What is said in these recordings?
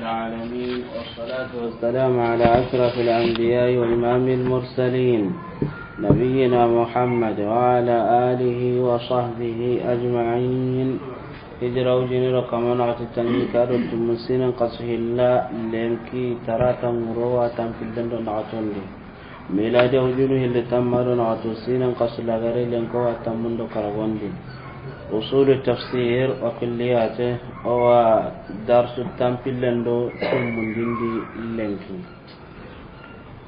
العالمين والصلاة والسلام على أشرف الأنبياء وإمام المرسلين نبينا محمد وعلى آله وصحبه أجمعين. هجرة وجنر كما نعت التنميك أردت مسين قصه الله لنكي تراتا مروة في الدندو نعتون لي ميلاد وجنه اللي تمر نعتوسين قصه لغري لنكوة تمندو كرغون لي أصول التفسير وكلياته ودرس التنفيذ لندو ثم دندي لنكي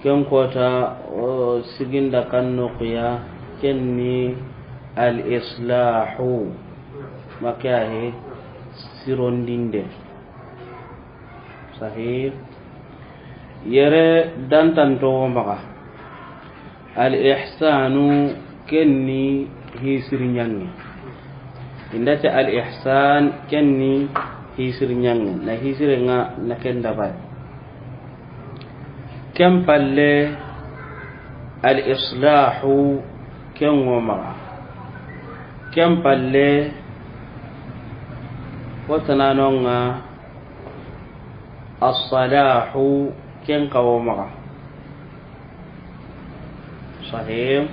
كم كوتا سجن دكان نقيا كني الإصلاح مكاهي سيرون دينده صحيح يرى دانتان تو مكا الإحسان كني هي سرنياني indata al-ihsan kenni hisirnyang na hisirenga na kenda bay kam palle al-islahu ken woma kam palle watananonga as-salahu ken kawoma sahih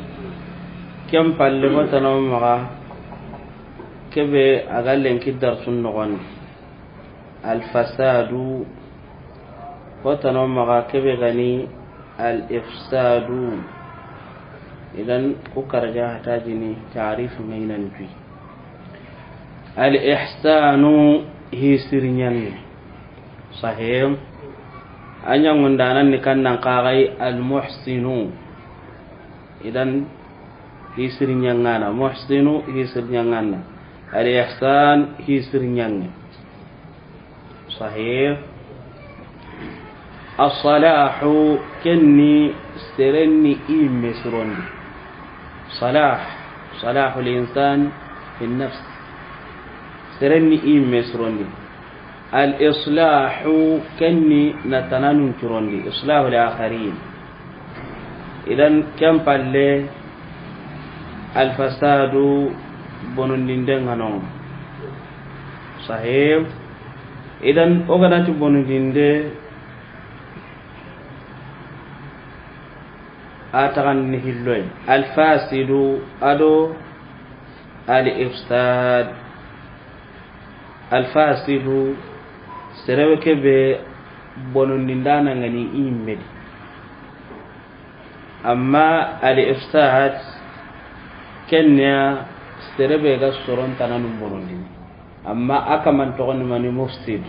kam palle watanonga كبه أقلن كدر سنغن الفساد وتنمغا كبه غني الإفساد إذن أكرجا تاجني تعريف مينا في الإحسان هي سرنيان صحيح أن يكون دانا نكنا نقاغي المحسن إذن هي سرنيان محسن هي سرنيان الإحسان هي سرنيان صحيح الصلاح كني سرني مسرني صلاح الإنسان في النفس سرني مسرني الإصلاح كني نتنان كرني إصلاح الآخرين إذن كم قال الفساد bonondinde ngano sahib idan ogana tu bonondinde atagan ni hilloy al fasidu ado al ifsad al fasidu serewe kebe bonondindana ngani imme amma al ifsad kenya serebe ga soron tananum bonondi amma akaman to gon mani mufsid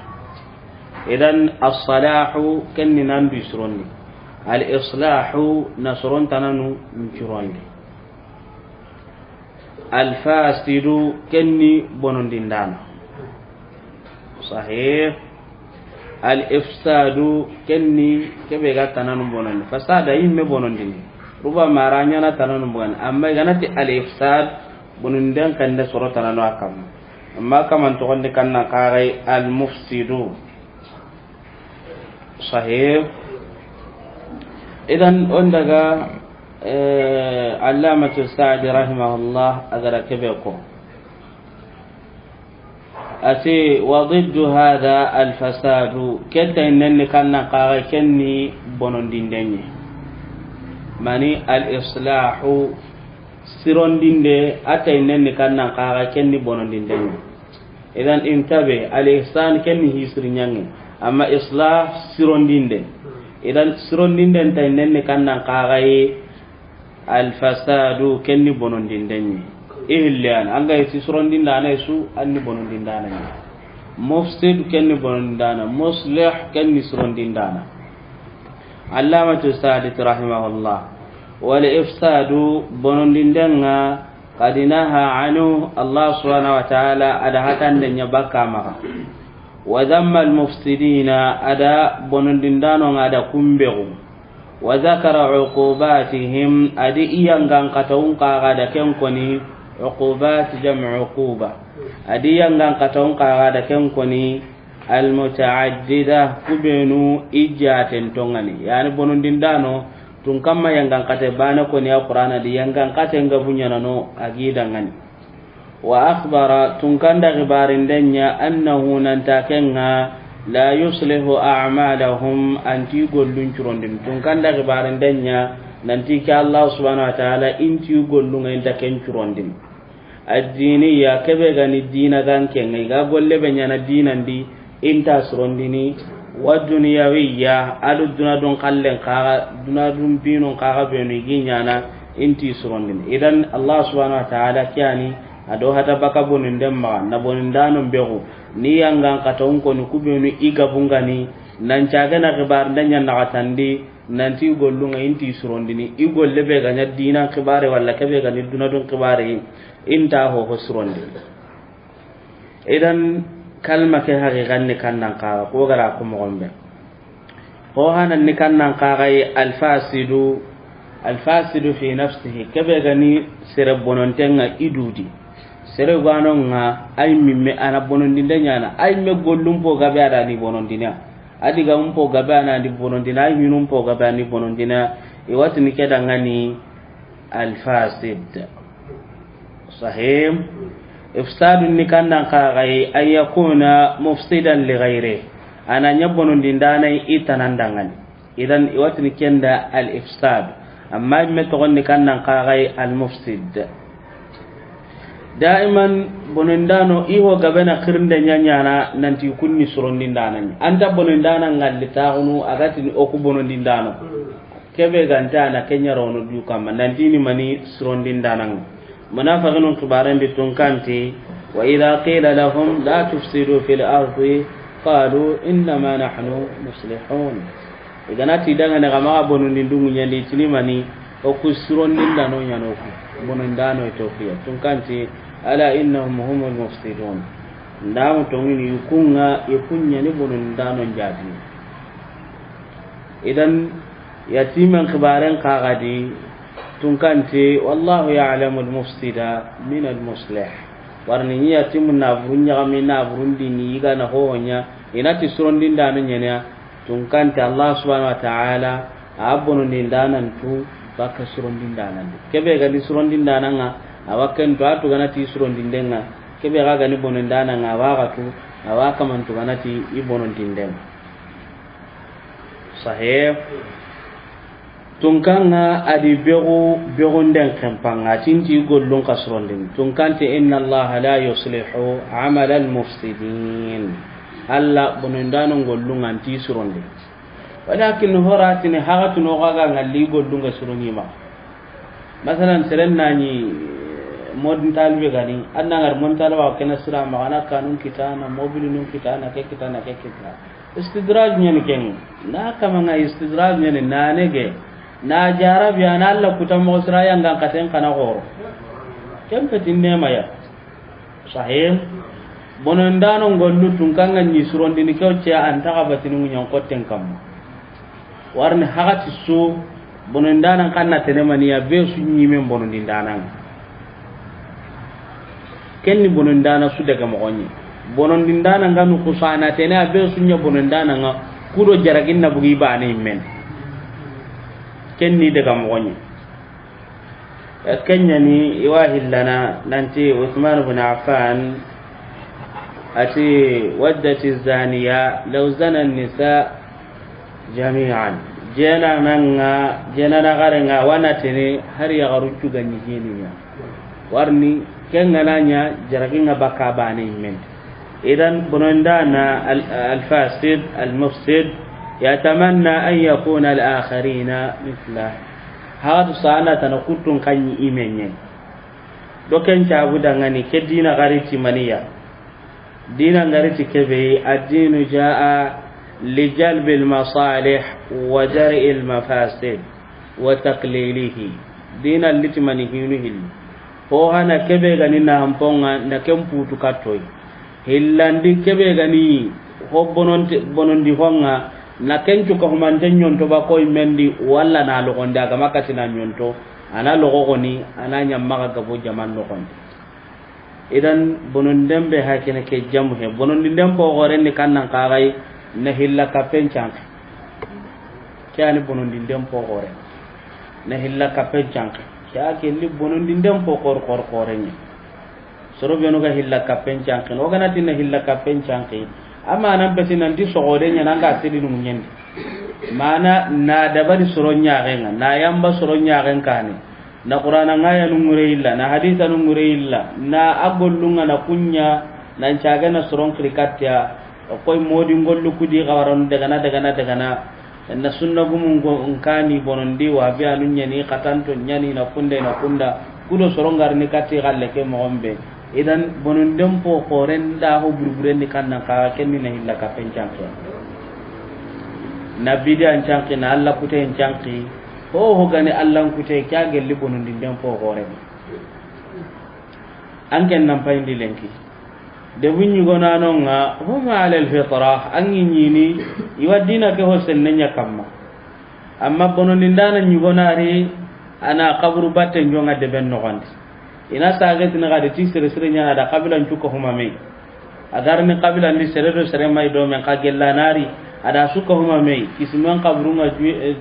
idan as-salahu kanni nan bi suronni al-islahu nasrun tananu mchuronni al-fasidu kanni bonondi ndana sahih al-ifsadu kanni kebe ga tananum bonondi fasada yimme bonondi ruba maranya na tananum bonondi amma ganati al-ifsad bunundan kanda sorotana no akam amma kaman to gonde kanna qaray al mufsidu sahih idan ondaga allamatu sa'di rahimahullah agara kebeko ati wa ضد هذا الفساد kenta inne kanna qaray kenni bonondindenye mani al islahu sirondinde atay nenni kannan kaga kenni bonondinde idan intabe al ihsan kenni hisrinyange amma islah sirondinde idan sirondinde tay nenni kannan kaga al fasadu kenni bonondinde ihlian anga isi sirondinda na su anni bonondinda na mufsid kenni bonondinda muslih kenni sirondinda na allamatu sa'di rahimahullah والإفساد بنندنغا قد نهى عنه الله سبحانه وتعالى أدهتن دنيا بكا مغا وذم المفسدين أدا بنندنغا أدا كمبغو وذكر عقوباتهم أدي إيانغان قطعون قاغادا كنكوني عقوبات جمع عقوبة أدي إيانغان قطعون قاغادا كنكوني المتعددة كبنو إجاتن تونغني يعني بنندنغا tun kamma yangan kate bana ko ni alqur'ana di yangan kate ngabunya nano agida ngani wa akhbara tun kanda gibarin denya annahu nan takenga la yuslihu a'malahum anti gollun curondin tun kanda gibaran danya nanti ka Allah subhanahu wa ta'ala inti gollun inta ken curondin ad-diniya kebe gani dina ganke ngai ga golle be nyana dinandi inta surondini wa dunyawiyya adu dunadun kallen ka dunadun binon ka be no ginyana inti surondin idan Allah subhanahu wa ta'ala kyani ado hata baka bonin demma na bonin danon bego ni yanga katon ko ni kubenu iga bungani nan caga na kibar danya na katandi nanti gollunga inti surondini igolle be ganya dina kibare walla kebe gani dunadun kibare inta ho surondi idan kalma ke haqiqan ni kannan ka ko gara ko mo gombe ko hanan ni kannan ka gai alfasidu fi nafsihi kebe gani sere bonontenga idudi sere gwanonga ay mimme ana bonondinde nyana ay me gollum po gabe ada ni bonondina adiga umpo gabe ana ni bonondina ay minum po gabe ani bonondina e wati ni keda ngani alfasid sahih ifsadu ni kannan ka gai ay yakuna mufsidan li ghairi ana nyabonondinda nay itanandangani idan e wati ni kenda al ifsad amma me to gonni kannan ka gai al mufsid daiman bonondano iho gabena khirnde nyanyana nanti kunni surondindana anta bonondana ngalli taunu agati ni oku bonondindano kebe gantana kenya rono du kam nanti ni mani surondindana munafiqun kibaran bitun kanti wa idha qila lahum la tufsidu fil ardi qalu inna ma nahnu muslihun iganati danga na kama bonondindungu nyandi tini mani oku surondindano nyano bonondano etofia tunkanti ala innahum humul mufsidun ndamu tongini yukunga yukunya ni bonondano jadi idan yatiman khibaran qagadi tunkanti wallahu ya'lamu al-mufsida min al-muslih warni yatimun nabunya kamina burundi ni igana honya inati surondindano nyanya tunkanti Allah subhanahu wa ta'ala abonondindanan tu baka surondindanan kebe gadi surondindananga awaken to atu ganati surondindenga kebe ga gani bonondana nga waga tu awaka man to ganati ibonondindem sahih tunkanga adi begonden kempanga tinti gollon kasrondin tunkanti inna allaha la yuslihu amala al mufsidin alla bonondano gollun anti surondin walakin horatini hagatu no gaga ngalli gollun ga surunima masalan serennani modin talbe gani anna ngar mon talba kana sura magana kanun kitana mobil nun kitana ke kitana istidraj nyen ken na kama nga istidraj nyen na nege na jarab ya na Allah kutam mo sura yang gang katen kana goro kem petinne maya sahih bonondano gollu tunkanga ni surondi ni kewce anta ka batinu nyon kotten kam warni hagati su bonondana kanna tenemani ya be su nyimen bonondindana kenni bonondana su daga mogonyi bonondindana nganu kusana tena be sunya bonondana nga kudo jaragin na bugi bane men kenni daga mogonyi kenya ni iwahillana nanti Uthman ibn Affan ati waddati zaniya law zana an-nisa jami'an jena na garenga wana tene har ya garucu ganni hiniya warni kengalanya jaraginga baka bane men idan bonondana al-fasid al-mufsid yatamanna an yakuna al-akharina mithla hadu sana tanakutun kanyi imenye doken chabu dangani ke dina gariti maniya dina gariti kebe ad-dinu jaa lijalb al-masalih wa jar'i al-mafasid wa taqlilihi dina litimani hinuhil ho hana kebe gani na hamponga na kemputu katoi hillandi kebe gani ho bonondi honga na kencu ko humante nyonto ba koy mendi walla na logonde aga makati na nyonto ana logogoni ana nyamma ga bo jaman no kon idan bonondembe hakene ke jamu he bonondem ko gore ni kannan kagai na hilla kapenchang kyani bonondem po gore na hilla kapenchang ya ke li bonondem po korenya soro beno ga hilla kapenchang o ganati na hilla kapenchang ama nan beti nan di sogode nya nan ga sidi nun nyendi mana na dabari soronya genga na yamba soronya gen kane na qur'ana ngaya nun ngure illa na haditha nun ngure illa na agollunga na kunya nan caga na soron krikatya koy modi ngollu kudi gawaron daga na na sunna gumun ngani bonondi wa bi anu nyani katanto nyani na kunda kudo sorongar ni katti galle ke mo gombe idan bonondem po koren da ho burburen ni kanna ka kenni na hilla ka pencanke nabi da ancanke na alla kute ancanke ho gani alla kute kya gelli bonondi dem po koren anken nan payndi lenki de bunyi gona nonga huma ala alfitra angi nyini iwadina ke hosen nenya kamma amma bonondi ndana nyugona ri ana qabru batte njonga de ben nogondi ina saget na gade ti sere sere nyana da qabilan cuko huma me agar ni qabilan ni sere do sere may do men ka gella nari ada suko huma me kisman qabru nga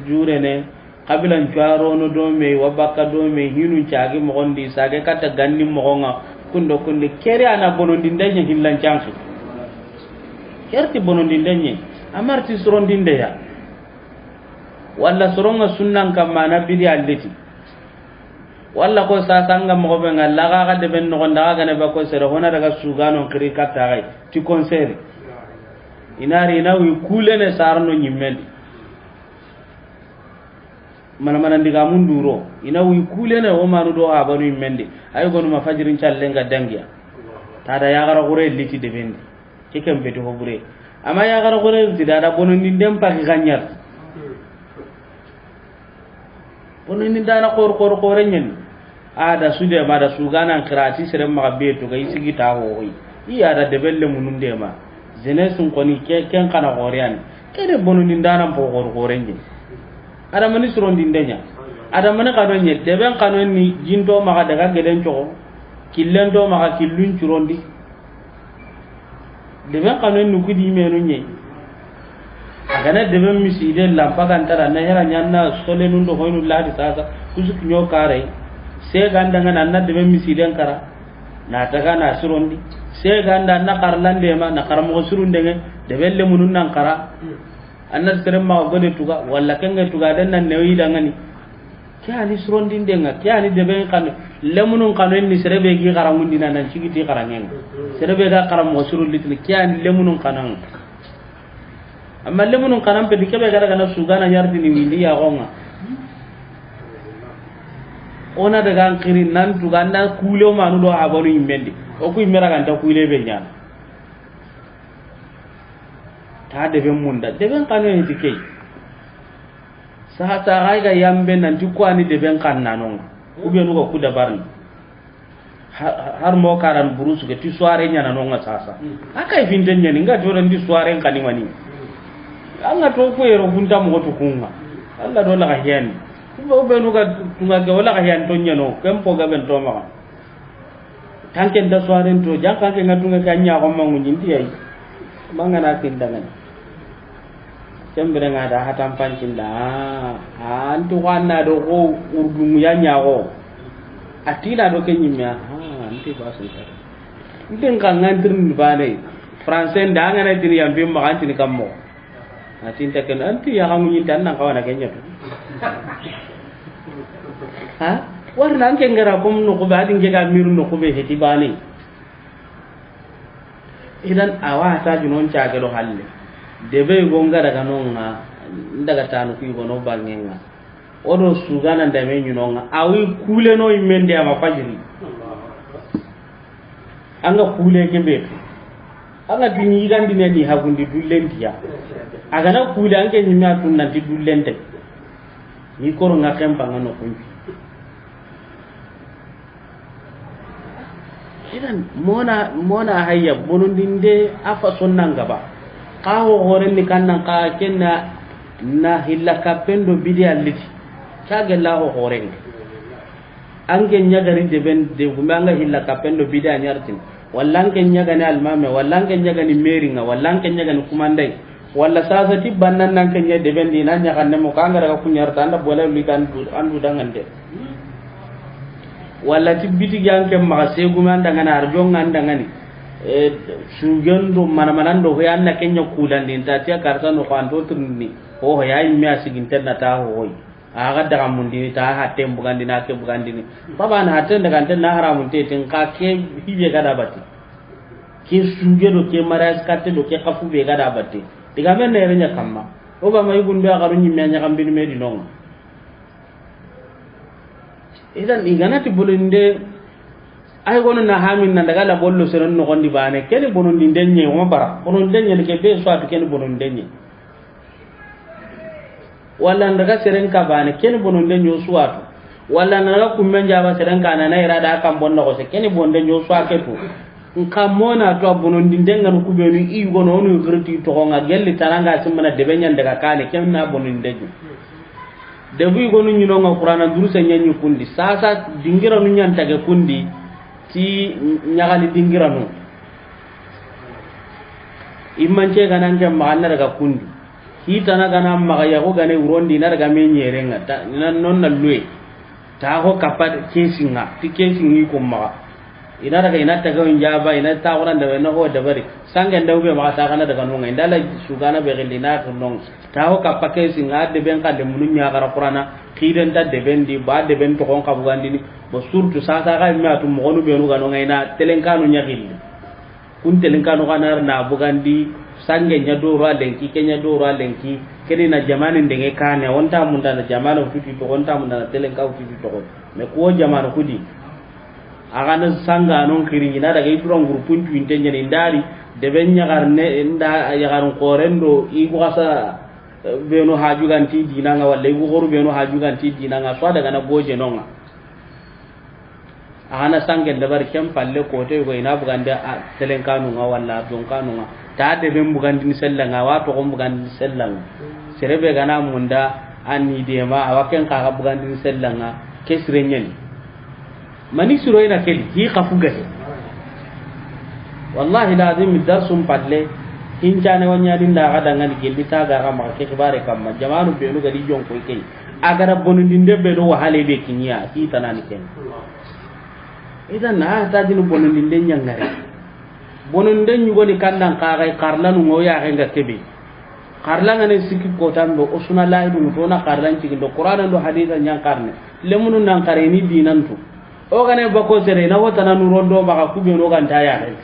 jure ne qabilan cuaro no do me wabaka do me hinu caagi mo gondi sage kata ganni mo gonga kundo kundi kere ana bonondi ndenya hillan chansu kerti bonondi ndenye amarti surondi ndeya walla soronga sunnan kamma na bidi alleti walla ko sa sanga mo be ngalla ga de ben no gonda ga ne ba ko sere hona daga sugano kiri katta gai ti konseri inari na wi kulene sarno nyimmendi mana ndiga munduro ina wi kulene o manu do abanu nyimmendi ay gonu ma fajirin challenga dangiya tada ya gara gore liti de bendi kikem be to bure ama ya gara gore tidada bonu ni dem pa ganyar bonu ni dana kor nyen ada sude ma da sugana krati sere ma be to gai sigi ta ho hoyi iya da debelle munun de ma jenesun koni ken kana gorean kede bonu ni dana po kor nyen ada mani surondi ndenya ada mani kado nye deben kano ni jinto maka daga geden choko killen do maka killun churondi deben kano ni kudi menu nye agana deben misi de lampa kantara na hera nyanna sole nundo hoynu ladi sasa kusuk nyo kare se ganda ngana na deben misi den kara na taga na surondi se ganda na karlande ma na karamo surunde deben le munun nan kara annas serem ma gode tuga walla kenga tuga den nan newi dangani kyani surondin denga kyani deben kan lemunun kanu ni serebe gi garangundi nan cigiti garangen serebe ga karam wasuru litni kyani lemunun kanan amma lemunun kanan pe dikebe gara kana sugana yardi ni windi ya gonga ona daga kirin nan tuga nan kulo manu do abonu imbendi o ku imera kan ta kuile be nyana ta deben munda deben kanu ni dikei sahata gaiga yambe nan tukwani deben kan nanon ube nugo kuda barni har mo karan burusu ke ti soare nyana non sasa akai finden nyani nga joran di soare kan ni wani anga to ko yero bunta mo to kunga alla do la gahen ube nuga tunga ga wala gahen to nyano kempo ga ben to ma tanken da soare to janka ke ngadunga kanya ko mangu nyindi ai mangana tindangan cembere ngada hatam pancinda antu wanna do ko urdu ya nyago atila do kenyimya anti basu ta ndeng kan ngantir ni bane français ndanga na tiri yambe ma anti ni kammo atinta ken anti ya kamu nyinta nan kawana kenya to ha warna anke ngara kom no ko badin ke ga miru no ko be heti bane idan awa ta junon cha gelo halle debe gonga daga nonga ndaga tanu ku gono bangenga odo sugana ndame nyunonga awi kule no imende ama fajiri anga kule kebe anga dini gandi ne ni hagundi dullendiya aga na kule anke nyimya tunna di dullente ni koro ngakem bangano kunji idan mona hayya bonundinde afa sonnan gaba kawo horen ni kannan ka kenna na hillaka pendo bidia liti kage laho horen ange nyagari de ben de gumanga hillaka pendo bidia nyartin wallange nyagani almame wallange nyagani meringa wallange nyagani kumandai walla sasa tibbannan nan kenya de ben dina nyakanne mo kanga daga kunyarta anda bola likan andu dangande walla tibiti janke ma se gumanda ngana arjonga ndangani sugendo manamanando ho yanna kenya kulandi ta karta no kwanto tunni ho ho yayi mi asigin tanna ta ho aga daga mundi ta hatte bugandi na ke bugandi ni baba na hatte daga tan na haramun te tin ka ke hibe gada bati ke sugendo ke maras katte do ke kafu be gada bati diga men ne renya kamma o ba mai gunbe agaru nyi nya kambini me di non idan iganati bulinde ay gono na hamin na daga la bollo seron no gondi bane kene bonon dindenye o bara bonon denye ke be so atu kene bonon denye walla daga seren ka bane kene bonon denye so atu walla daga kummen jaba seren ka na irada kan bonno ko se kene bonde nyo so aketu nka mona to bonon dindenga no kubenu i gono no griti to nga gelli taranga simana debenya daga kane kenna bonon denye debu gono nyino nga qur'ana duruse nyanyi kundi sasa dingira no nyanta ge kundi ti nyagali dingira no imance ganan jam magana daga kundi hitana gana magaya ko gane urondi na daga menyerenga non na luwe ta ho kapat kesinga ti kesingi ko maga ina daga ina taga njaba ina ta quran da no ho da bari sangen da ube ma ta kana daga nonga indala sugana be gelina to non ta ho kapat kesinga de ben ka de mununya gara qurana khidan da de ben di ba de ben to kon ka bugandi ni bo surtu sa ga mi atu mo gonu be no ga no ngaina telenkanu nyagil kun telenkanu kana na bugandi sange nya doro alenki kenya doro alenki kedi na jamani ndenge kane wonta munda na jamani futi to wonta munda na telenka futi to me ko jamani kudi aga na sanga non kiri na daga idron grupun tu intenye ni ndari de benya garne nda ya garon korendo i ko asa beno haju ganti dinanga walla i ko goru beno haju ganti dinanga so daga na goje nonga aga na sange ndabar kem palle ko te ko ina buganda telenka no nga walla don kanu nga ta de ben bugandi sellanga wa to ko bugandi sellanga serebe gana munda anni de ma awaken ka bugandi sellanga kesrenyen mani suro ina keli hi khafu gahe wallahi lazim darsum palle hinjane wanya dinda gada ngani gelli ta ga ma ke khibare kamma jamanu be no gadi jon ko kay agara bonu dinde be do hale be kinya hi tanani ken idan na ta dinu bonu dinde nyangare bonon den yugo ni kandan kagai karlanu ngoya henga kebe karlanga ne sikki ko tambo usuna laidu to na karlan cigi do qur'an do haditha nyang karne lemunu nan kare ni dinantu o gane bako sere na wata na nurondo maka kube no ganta ya he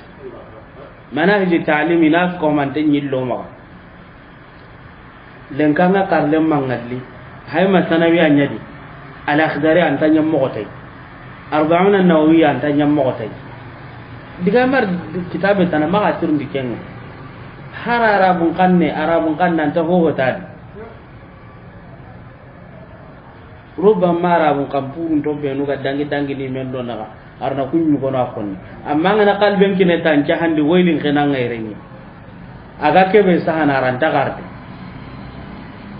manhaj ta'limi nas ko man tan yillo ma len kanga karlem mangalli hay masanawi anyadi al akhdari antanya mo gotay 40 an-nawawi antanya mo gotay digamar kitabe tan ma asir ndikenga harara bun kanne arabun kannan ta ho tadi rubama arabun kampurun to be no ga dangi ni men do naga arna kunyu ko na kon amma ngana kalben kine tan jahandi woylin khina ngaireni aga kebe sahana ran tagarde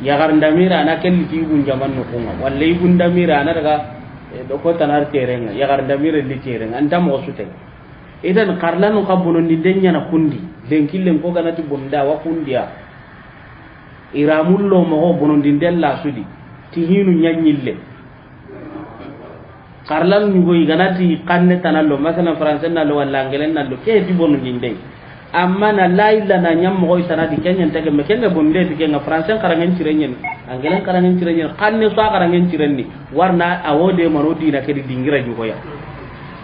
ya garndamira na ken tibun jaman no kuma wallahi bundamira na daga do ko tanar terenga ya garndamira li terenga antam o sute idan karlanu kabuno ni denya na kundi lenkillen ko ganati bunda wa kundiya iramullo mo ho bono dindella sudi tihinu nyanyille karlan ni go iganati kanne tanallo masalan français na lo walla ngelen na lo ke di bono dinde amma na laila na nyam mo sanadi kenya tege me kenga bonde di kenga français karangen cirenyen angelen karangen cirenyen kanne so karangen cirenni warna awode marodi na kedi dingira ju hoya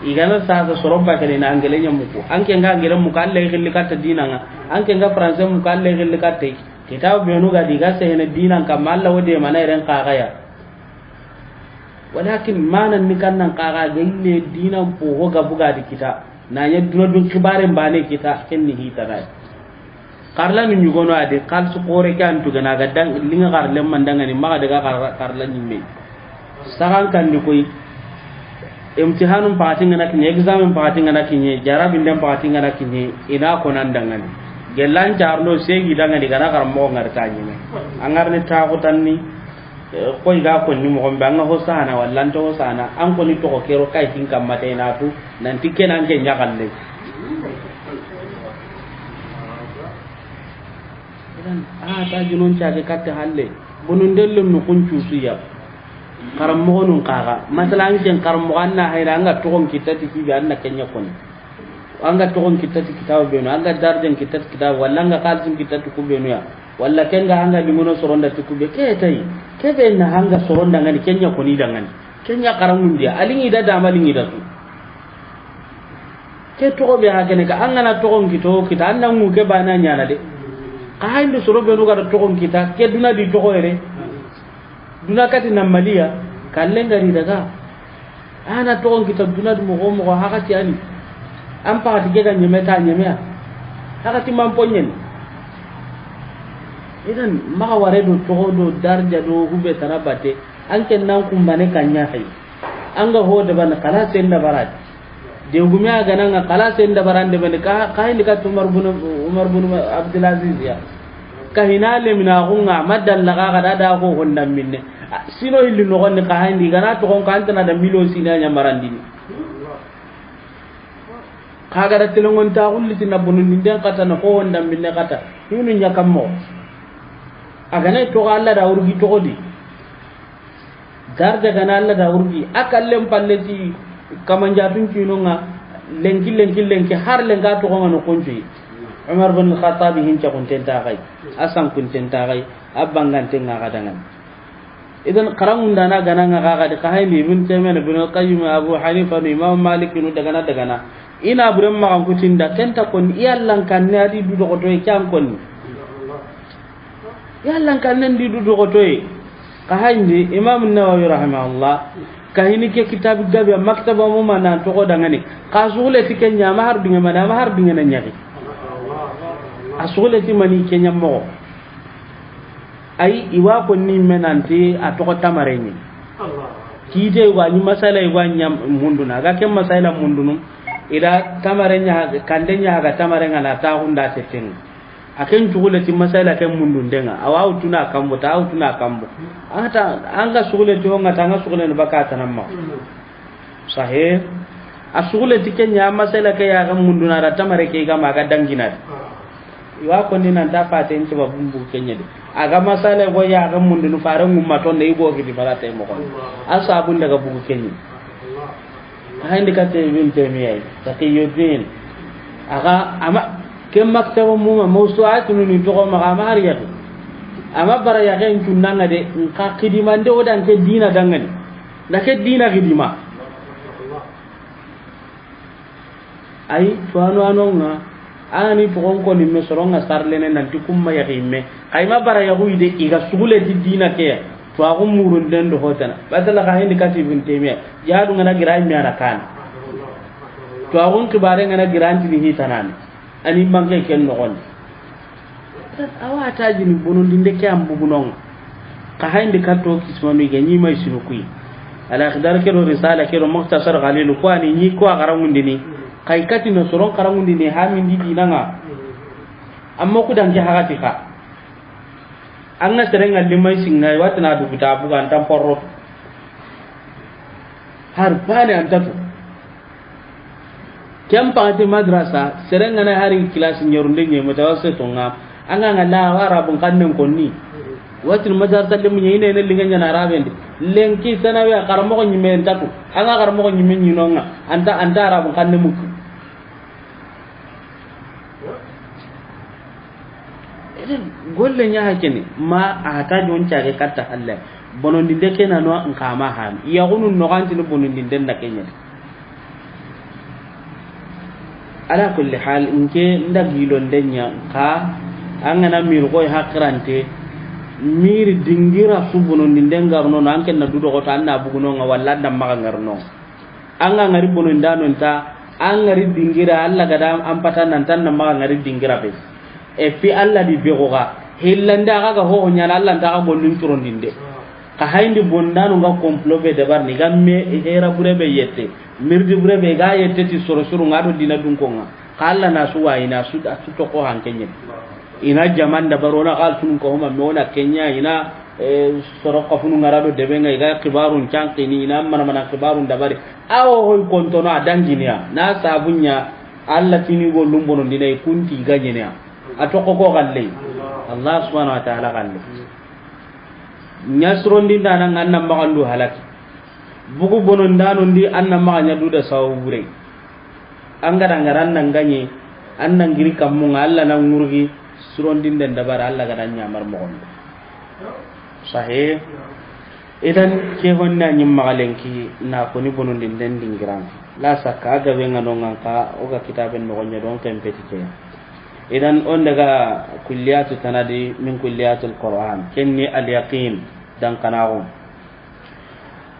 igana sa soroba kale na angelen nyamuko anke nga angelen mu kalle khilli katta dinanga anke nga français mu kalle khilli katta kitab be no ga diga se hene dinan kam alla wode mana ren qagaya walakin manan ni kannan qaga gelle dinan po ho ga buga di kita na ya duna dun kibare mbane kita kenni hitara karla min yugono ade kal su kore kan tu gana ga dan linga karle mandanga ni maga daga karla nyimme sagan kan ni koy imtihanum patinga na kinye examen patinga na kinye jarabin dem patinga na kinye ina ko nan dangani gelan jarno segi danga di kana karmo ngarta nyime angarne ta ko tanni koy ga ko ni mo gombe anga hosana wallanto hosana an ko ni to ko kero kay tin kam mate na tu nan tikke nan ke nyakalle dan ta junon caage katte halle bunun dellum no kuncu suya karammo nun kaga masalan ken karammo anna hayra anga to kon kitati fi anna kenya kon anga togon kitati kitabu beno anga darden kitati kitabu walla anga kalsin kitati kubenu ya walla kenga anga limono soronda tikube ke tay kebe na hanga soronda ngani kenya koni dangani kenya karamundi alingi da damalingi da su ke to be ha kene ka anga na togon kito kita anda ngu ke bana nyana de ka hainde soro benu ga togon kita ke duna di to ere duna kati na malia kallenga ri daga ana togon kita duna du mo mo ha kati ani am pa ti ga nyemeta nyemea ha kati mamponyen idan maka ware do to do darja do hube tarabate anke nan kumbane kanya hay anga ho da ban kala sen da barat de gumya ga nan kala sen da barande ban ka ni ka Umar bin Abdul Aziz ya ka hinale mina gunga madal la ga da ko honda minne sino hilli no gonne ka handi gana to kon kan tan da milo sina nya marandi ka ga da telongon ta ulli tin abunun din kata na ko honda minne kata hinu nya kammo agana to Allah da urgi to godi darja gana Allah da urgi akallem palleti kamanjatun kinonga lenki har lenga to ngono kunji Umar bin Khattab hinca kuntenta kai asan kuntenta kai abangan tenga kadangan idan karamun dana gana nga ga ka hayni ibn Taymiyyah ibn Qayyim Abu Hanifa Imam Malik nu daga na ina buram ma kan kutinda kenta kon iyallan kan ne adi du ko to e kyan kon yallan kanen di dudu gotoy ka hayndi Imam an-Nawawi rahimahullah kahini ke kitab gabe maktaba mu mana to godangani ka sugule tikenya ma har dinga mana ma har dinga nanyaki asugule ti mani kenya mo ai iwa ko ni menanti atoko tamareni kide wa ni masala iwa nyam munduna ga kem masala mundunum ida tamarenya kandenya ga tamarenga na ta hunda tetin aken sugule ti masala ken mundun denga awa tuna kambo ta tuna kambo ata anga sugule ti honga tanga sugule ne bakata namma sahih asugule ti kenya masala ke ya ga munduna da tamare ke ga maga dangina iwa ko ni nan ta fate en ba bumbu kenya de aga masala go ya ga mundunu faran ngumma ton ne ibo gidi balata mo ko asabun daga bugu kenya hayndi kate bin temiyai taqiyuddin aga ama kem maktaba mu mawsu'atun ni to ma mariyatu ama bara ya gen tunanga de ka kidimande odan ke dina dangani da ke dina kidima ai to anonga ani to gon ko ni mesoronga sarlene nanti kumma ya himme kai ma bara ya huide iga sugule di dina ke to agum murun den do hotana badala ka hindi katibin temiya ya du ngana girai mi ana kan to agun kibare ngana giranti ni hitanan ani manke ken no gon awa taji ni bonon dinde ke am bugunon ka hayndi katto kismanu ga nyi mai sinu kui ala khidar ke ro risala ke ro mukhtasar ghalil ko ani nyi ko garangundi ni kai kati no soron garangundi ni ha min di dinanga amma ku dan ke hagati ka an na serenga limai singai watna du buta bugan tan porro har bane antatu kem paati madrasa serenga na hari kelas nyorunde nye mutawassito nga anga ngala arabun kannen konni watin madrasa le munye ine ne linga na arabende lenki sanawi akarmo ko nyime ntatu anga akarmo ko nyime nyinonga anta arabun kannen muk golle nya hakene ma ata jon caage katta halle bonondi de kena no an kama han ya gunu no ganti no bonondi den da kenya ala kulli hal inke ndagilo ndenya ka angana mir koy hakrante mir dingira subonondi den garno no anken na dudo ko tan na buguno nga walla dam maga ngarno anga ngari bonondi dano nta angari dingira alla gada am patan nan tan na maga ngari dingira be e fi alla di begoga hillanda ga ho nyala alla ta ga bollun turondinde ka hayndi bondanu ga complot be de barni gamme era burebe yette mirdi burebe ga yette ti soro soro ngado dina dun ko nga kala na suwa ina su da su to ko hankenye ina jaman da barona kal tun ko ma mona kenya ina soro ko funu ngarado de be ngai ga kibarun chankini ina mana kibarun da bari awo hoy kontono adanginia na sabunya alla tini go lumbono dinai kunti ganyenia atoko ko galle Allah subhanahu wa ta'ala galle nyasrondi dana nganna magandu halaki bugu bonon dano ndi anna maganya duda sawure angara ngaran nan ganye annan giri kamunga alla nan ngurgi surondin den dabar alla gadan nyamar mo on sahih idan ke honna nyim magalenki na ko ni bonondin den dingiran la sakka ga be nganonga ka o ga kitaben no gonya don kan petike idan on daga kulliyatu tanadi min kulliyatul qur'an kenni al yaqin dan kanawo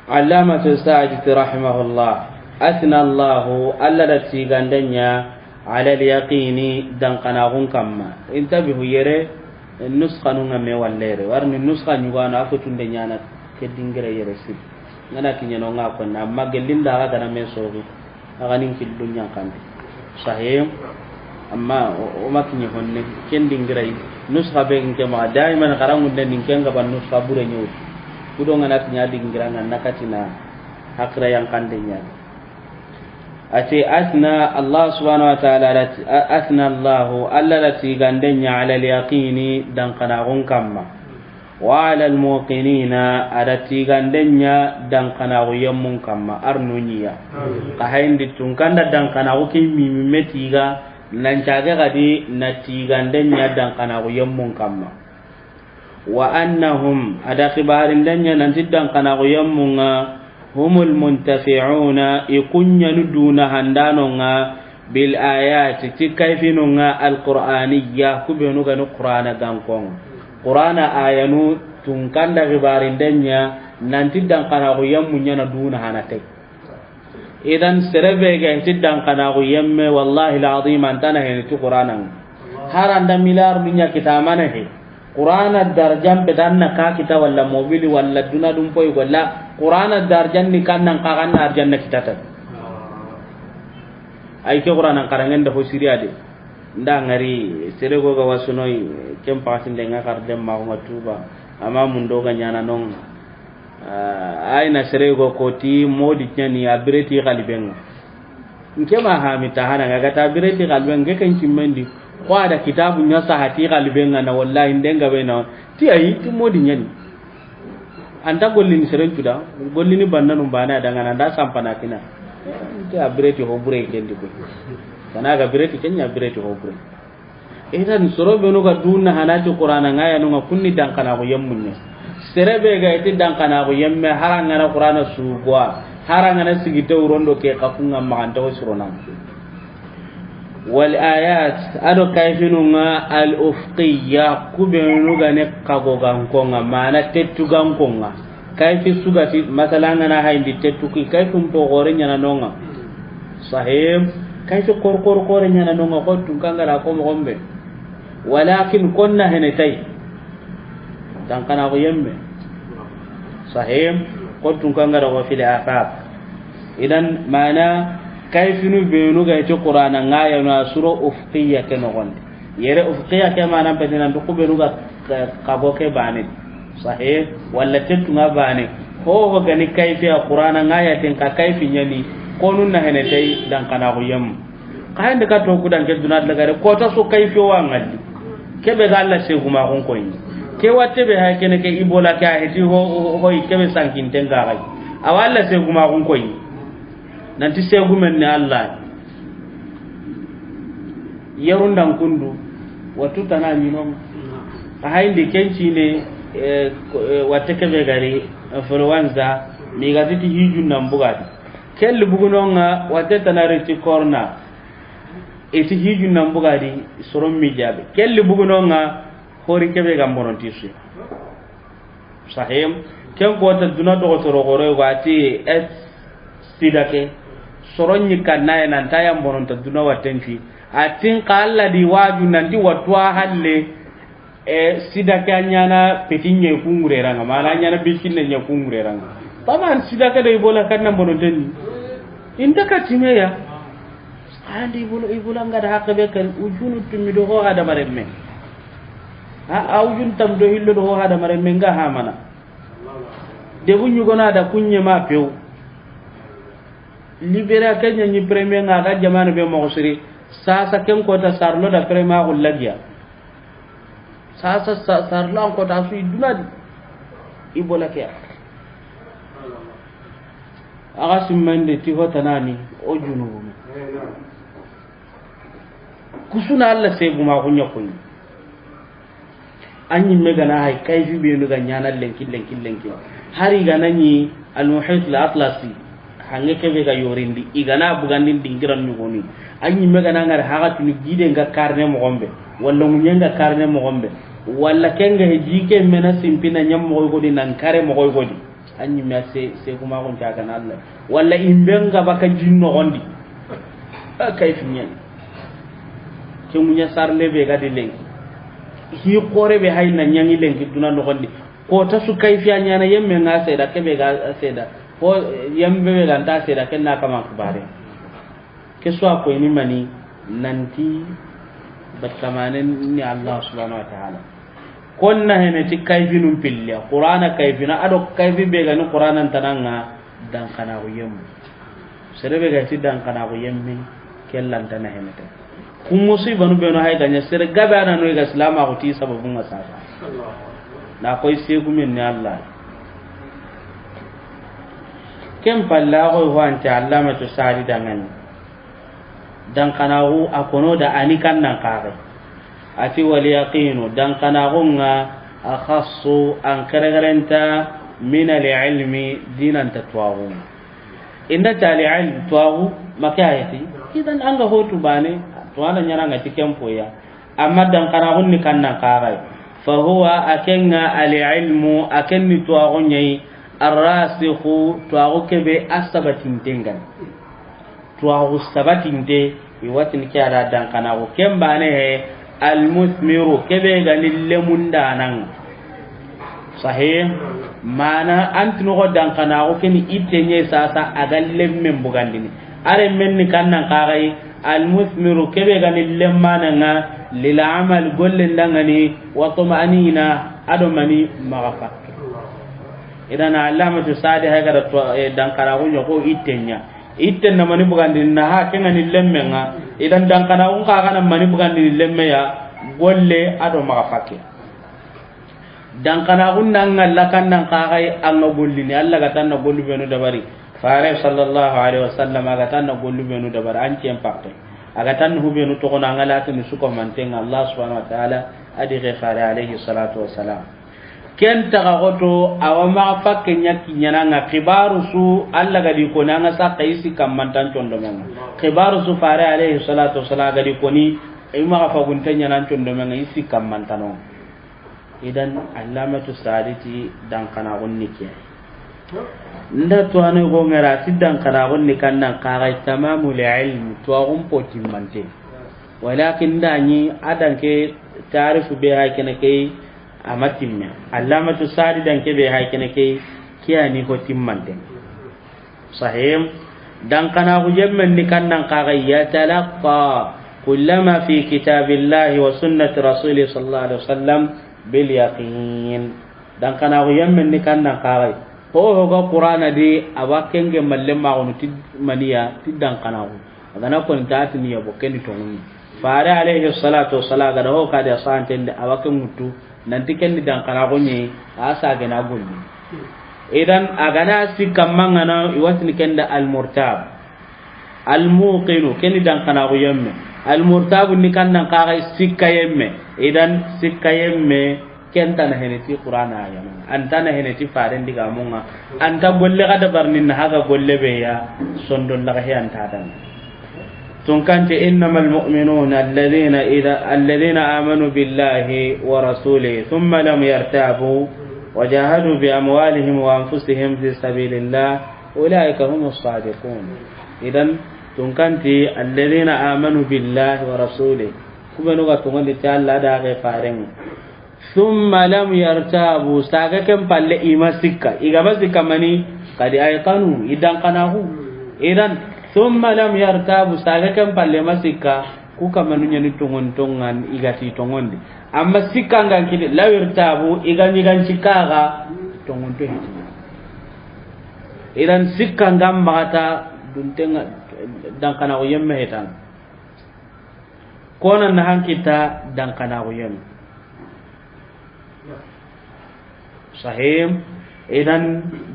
allamatu sa'id rahimahullah asna allah alladati gandanya ala al yaqini dan kanawo kamma intabihu yere nuskhanu ngame wallere warni nuskha nyugana afutunde nyana ke dingira yere sib ngana kinyano ngako na magelinda ga kana mesogi aga nin kidunya kan sahih amma o makinye honne ken dingira nuskha be nke ma daiman garangu den kenga ban nuskha bure nyu kudo ngana kinya dingira ngana katina hakra yang kandenya ati asna Allah subhanahu wa ta'ala asna Allah allati gandenya ala al-yaqini dan kana gon kamma wa ala al-muqinina adati gandenya dan kana go yammun kamma arnunya ka hayndi tungkanda dan kana go kimi metiga nan caga gadi nati gandenya dan kana go yammun kamma wa annahum ada khibarin danya nan tiddan kana go yammunga humul muntafi'una ikunya nuduna handanonga bil ayati tikayfinunga alqur'aniyya kubenu ganu qur'ana gankong qur'ana ayanu tungkanda gibarin danya nanti dan kana go yammunya na duna hanate idan serebe ga tiddan kana go yamme wallahi alazim antana he tu qur'anan haranda milar dunya kitamana he qur'ana darjam bedanna ka kita walla mobili walla duna dum poy walla qur'ana darjan ni kannan ka kan arjanna kitata ay ke qur'ana karangen da ho siriade nda ngari sere go ga wasunoi kem pasin de ngakar dem ma ko tuba ama mundo ga nyana non ay na sere go koti modi nyani abreti galiben nkema ha mitahana ga ta abreti galiben ge kan cimmendi ko ada kitabu nya sahati galiben na wallahi ndenga be na ti ayi ti modi nyani anta gollini sere tuda gollini bannanum bana daga na da sampana kina ti abreti ho bure kendi ko kana ga bireti kenya bireti ho bure idan sorobe no ga dunna hanati qur'ana ngaya no kunni dan kana ko yammunne serebe ga iti dan kana ko yemme haranga na qur'ana subwa haranga na sigite urondo ke kafunga maganta o surona wal ayat ado kayfinunga al ufqiyya kubenu ga ne kago gankonga mana tettu gankonga kayfi sugati masalanga na hayndi tettu ki kayfum to gore nyana nonga sahib kayfi korkor kore nyana nonga ko tunkanga ko mo gombe walakin konna henetay dan kana ko yemme sahib ko tunkanga ko fil afaq idan mana kayfinu beenu ga ci qur'ana ngaya na sura ufqiyya ke no gonde yere ufqiyya ke mana bedina do ko beenu ga kabo ke bane sahih walla tettunga bane ho ga ni kayfi qur'ana ngaya ten ka kayfi nyani konun na henetay dan kana ko yem kayande ka to ku dan ke dunat daga ko ta so kayfi wa ngalli kebe ga Allah se kuma kon koyi ke watte be ha kene ke ibola ka heti ho kebe sankin tenga gai awalla se kuma kon koyi nanti se gumen ne Allah yarundan kundu watu tanani non a hayndi kenci ne watte kebe gari influenza mi gaditi hijun nan bugati kelli bugunonga watte tanare ti corona eti hijun nan bugadi soron mi jabe kelli bugunonga hori kebe gambonon tisu sahim ken ko ta duna do to rogore wati es sidake soronyi kanna nan tayam bonon ta duna watenfi atin qalla di waju nan di watwa halle sidake anyana petinye kungure ranga mala nyana bikinne nya kungure ranga taman sidake de bola kanna bonon tan inda ka timeya andi ibula ngada hakabe kan ujunu tumido ho hada maremme ujun tam do hillo ho hada maremme nga hamana de bunyu gona da kunye ma pew libera kenya ni premier nga ga jamana be mo siri sasa ken ko ta sarlo da premier ullagia sasa sarlo ko ta su dunadi ibola ke aga simmande ti hotanani o junubu kusuna Allah sai guma kunya kunyi anyi megana hay kayfi be no ganyana lenki hari ganani al muhit al atlasi hange kebe ga yorindi igana bugandin dingiran nyugoni anyi megana ngar hagati ni gide nga karne mo gombe walla munyenga karne mo gombe walla kenga hejike mena simpina nyam mo godi nan kare mo godi anyi mese se kuma gon ta kana Allah walla imbenga baka jinno gondi kayfi nyen ke munya sarle be ga dilenki hi qore be hayna nyangi lenki duna no gondi ko ta su kayfi anyana yemme nga seda kebe ga seda ko yambe be ga ta seda kenna kama kubare ke so ko ni mani nanti batamanen ni Allah subhanahu wa ta'ala konna hene ti kayfi num pilla qur'ana kayfina ado kayfi be ga ni qur'anan tananga dan kana ko yemmu serebe ga ti dan kana ko yemme kellan tan hene ta kum musiba no be no hay ganya sere gabe ana no ga islam ko ti sababu ngasa na koy segu min ni Allah kem palla ko wante allamatu sadi dangan dan kanahu akono da ani kan nan kare ati wal yaqinu dan kanahu nga akhassu an karagaranta min al ilmi dinan tatwawu inda tali ilm twawu makayati idan anga hotu bane to ana nyana ngati kempo ya amma dan kanahu ni kan nan kare fa huwa akenga al ilmu akenni twawu nyai arrasikhu twawu kebe asabatin tengan tuwa sabatinde iwatin kiara dan kana ko kembane he almusmiru kebe galille mundanan sahih mana antino ko dan kana ko keni itenye sasa agalle men bugandini are men ni kannan kagai almusmiru kebe galille mananga lil amal gollen dangani wa tumanina adomani magafa idan alamatu sadi ha gara dan kana ko itenya itten na mani bugandi na ha kenga ni lemmenga idan dan kana un ka kana mani bugandi ni lemme ya golle ado maka fakke dan kana un nan Allah kan nan ka kai Allah golli ni Allah ga tan na gollu benu dabari fare sallallahu alaihi wasallam ga tan na gollu benu dabari an ciem pakte aga tan hu benu to kona ngala tan su ko mantenga Allah subhanahu wa ta'ala adi ge fare alaihi salatu wassalam ken taga goto awama fakke nyaki nyananga khibaru su alla gadi ko nanga sa kaisi kammantan condo men khibaru su fare alayhi salatu wassalam gadi ko ni ima fa gunta nyanan condo men isi kammantano idan allamatu saditi dan kana gonni ke nda to ane go ngara siddan kana gonni kannan kaga tamamul ilm to agum poti mante walakin dani adanke tarifu be hakene ke amatimme allamatu sadi dan kebe haykene ke kiyani ko timmande sahih dan kana ko jemmen ni kannan kaga ya talaqa kullama fi kitabillahi wa sunnati rasulih sallallahu alaihi wasallam bil yaqin dan kana ko jemmen ni kannan kaga ho go qur'ana di awakenge mallema on maniya tiddan kana ko agana ko ntaati ni yabo kendi to ngi faare alayhi salatu wassalam ga ho ka da santende awaken mutu nanti kenni dan kana gonye asa gana golli idan agana sikamanga na iwatni kenda al murtab al muqinu kenni dan kana go yemme al murtab ni kannan kaga sikayemme idan sikayemme kenta na heneti qur'ana ya anta na heneti faren diga munga anta golle kada barnin haga golle be ya sondon laga he anta dan تنكنت إنما المؤمنون الذين آمنوا بالله ورسوله ثم لم يرتابوا وجاهدوا بأموالهم وأنفسهم في سبيل الله أولئك هم الصادقون إذن تنكنت الذين آمنوا بالله ورسوله كما نقول تعالى داغي فارن ثم لم يرتابوا ساقكم فل إما سكة إما سكة مني قد أيقنوا إذن قناه إذن ثم لم يرتابوا ساغكم palle masika ku kamanu nyani tongon-tongan igati tongondi amma sikka ngan kidi la yartabu igani gan sikaga tongon to hiti idan sikka ngam mata duntenga dan kana ko yemme hetan kona na hankita dan kana ko yemme sahim idan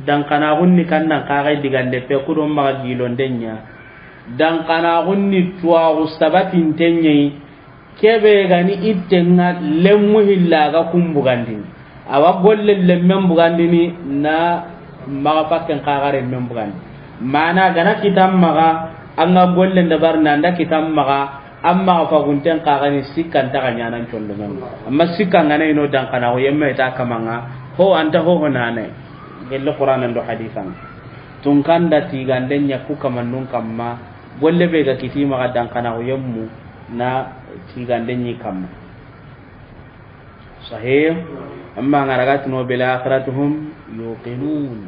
dan kana gunni kannan kagai digande pe ku don ma gilon denya dan kana gunni tuwa usabatin tenye kebe gani ittenga lemmu hillaga kumbugandini awa golle lemmen bugandini na maga pakken kagare men bugandi mana gana kitam maga anga golle ndabar nanda kitam maga amma fa gunten kagani sikkan ta ganya nan condo men amma sikkan ngana ino dan kana o yemme ta kamanga ho anta ho honane gelle qur'an ndo hadisan tun kanda tiganden nya ku kamannun kamma golle be ga kitima ga dan kana o yemmu na tiganden ni kamma sahih amma ngaragat no bil akhiratuhum yuqinun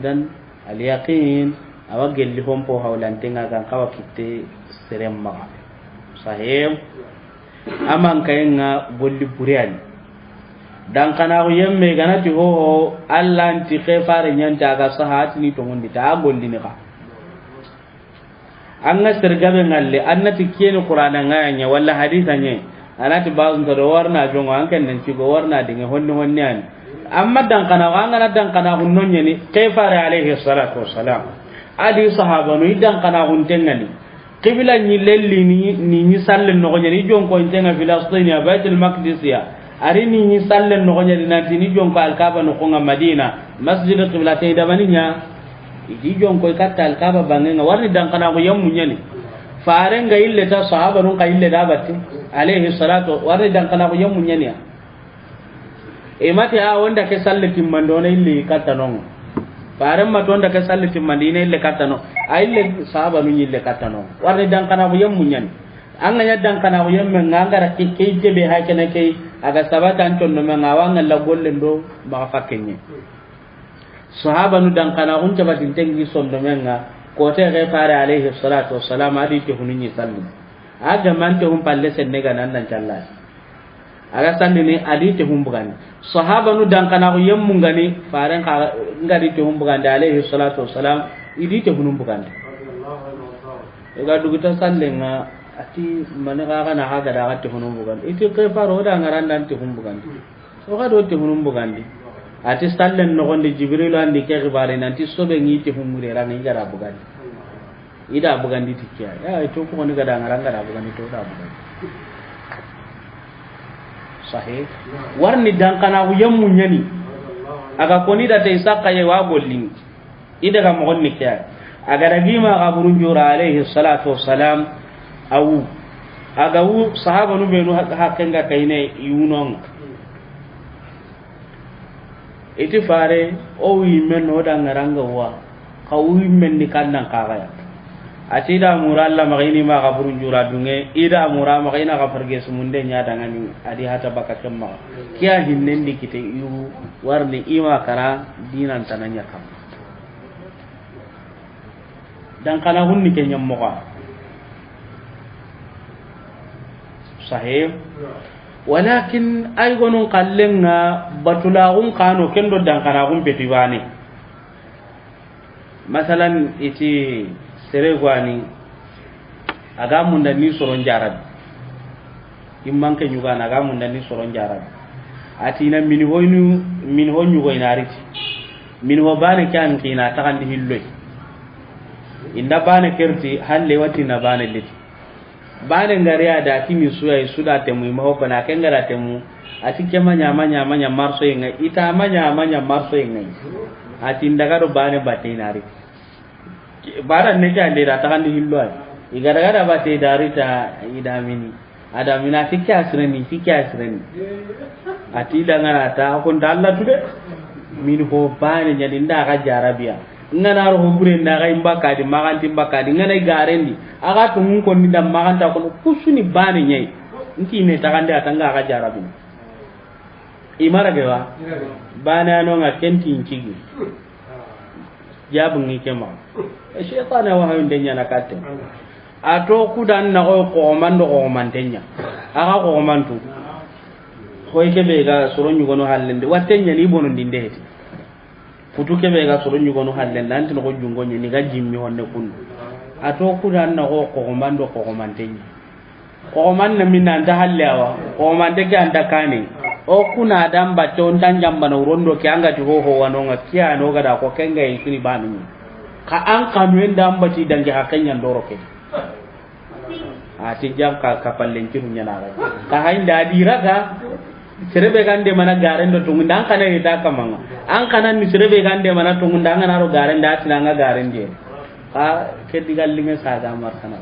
idan al yaqin awagel li hompo hawlantenga kan kawa kitte seremma sahih aman kayenga golli buriani dan kana ko yemme ganati ho Allah anti khefare nyanta ga sahati ni to ngondi ta golli ni ka anna sergabe ngalle annati kiyeni qur'ana nganya walla hadithanye anati bazun to warna jongo anken nan ci go warna dinga honni an amma dan kana wanga dan kana hunnonye ni khefare alayhi salatu wassalam adi sahaba no idan kana huntengani qibla ni lelli ni sallen no nyani jonko intenga filastin ya baitul maqdis ya ari ni sallen no nyani nanti ni jonko alkaba no konga madina masjid qiblatain da baninya idi jonko katta alkaba bangenga warni dan kana ko yammu nyani farenga ille ta sahaba no ille da batti alaihi salatu warni dan kana ko yammu nyani e mate a wanda ke sallati mandona ille katta no faran ma tonda ka sallati madina ille katano aille sahaba nu ille katano warne dan kana ko yemmu nyan an nga dan kana ko yemme ngangara ke be ha kene ke aga sabata an tonno me ngawanga la golle ndo ba fakkenye sahaba nu dan kana on taba tintengi sondo menga ko te re fare alayhi salatu wassalam adi te hunni sallu aga man te hum palle sen ne ganan dan challa aga sandini adi te hum bugani sahaba nu dan kana ko yemmu ngani faran ka ngadi te hum bugandi alayhi salatu wassalam idi te hunum bugandi ega dugita sallenga ati manega kana haga da te hunum bugandi iti ke faro da ngaran dan te hum bugandi o ga do te hunum bugandi ati sallen no gonde jibril andi ke gibare nanti sobe ngi te hum mure ran ngara bugandi ida bugandi tikya ya to ko ni ga da ngaran ga da bugandi to da bugandi sahih warni dan kana ko yemmu nyani aga koni da tay sakka ye wa gollin ida ga mo ni kya aga dagima ga burun jura alayhi salatu wassalam awu aga wu sahaba nu benu hakkenga kayne yunon iti fare o wi men no da ngaranga wa kawi men ni kannan kaga ati da muralla magini ma ga burun jura dunge ida mura magina ga farge sumunde nya dangani adi hata bakakem ma kiya hinnendi kite yu warni ima kara dinan tananya kam dan kana hunni kenyam moka sahih walakin ay gonun kallenga batulagun kano kendo dan kana gun petiwane masalan iti sere gwani aga munda ni soron jarab imman ke nyuga na aga munda ni soron jarab atina min honyu go inariti min ho bane kan kina takan hilloy inda bane kerti halle wati na bane liti bane ngariya da kimi suya suda temu ma ho bana ken ngara temu atike manya marso yenga ita manya marso yenga atinda garo bane bate inariti bara ne ka ndira ta handi hillo ay igara gara ba te darita idamini adamina fikya sirani atila ngana ta ko dalla tude min ho bane nyadi nda ga jarabiya ngana ro hombure nda ga imbaka di maganti mbaka di ngana garendi aga to mun ko ni dam maganta ko kusuni bane nyai nti ne ta gande atanga ga jarabi imara gewa bane ano nga kenti nkigi jabu ngi kema shaytana wa hayin denya nakate ato kudan na ko mantenya aga ko mantu ko kebe ga soron yugo no hallende watenya ni bono ndinde heti futu kebe ga soron yugo no hallende anti no jungo ni ga jimmi honne kun ato kudan na ko mantenya ko man na minna nda hallewa ko man de ga anda kane o kuna damba to ndan jamba no rondo ke anga ti ho wano ngakia no ga da ko kenga yini banu ka an kanu ndamba ti dangi hakanya ndoro ke ati jangka kapallen kiru nyana ka hainda diraga serebe gande mana garen do tungu dan kana ita kamanga an kana ni serebe gande mana tungu dan na ro garen da tinanga garen je ka ke digallinga saga markana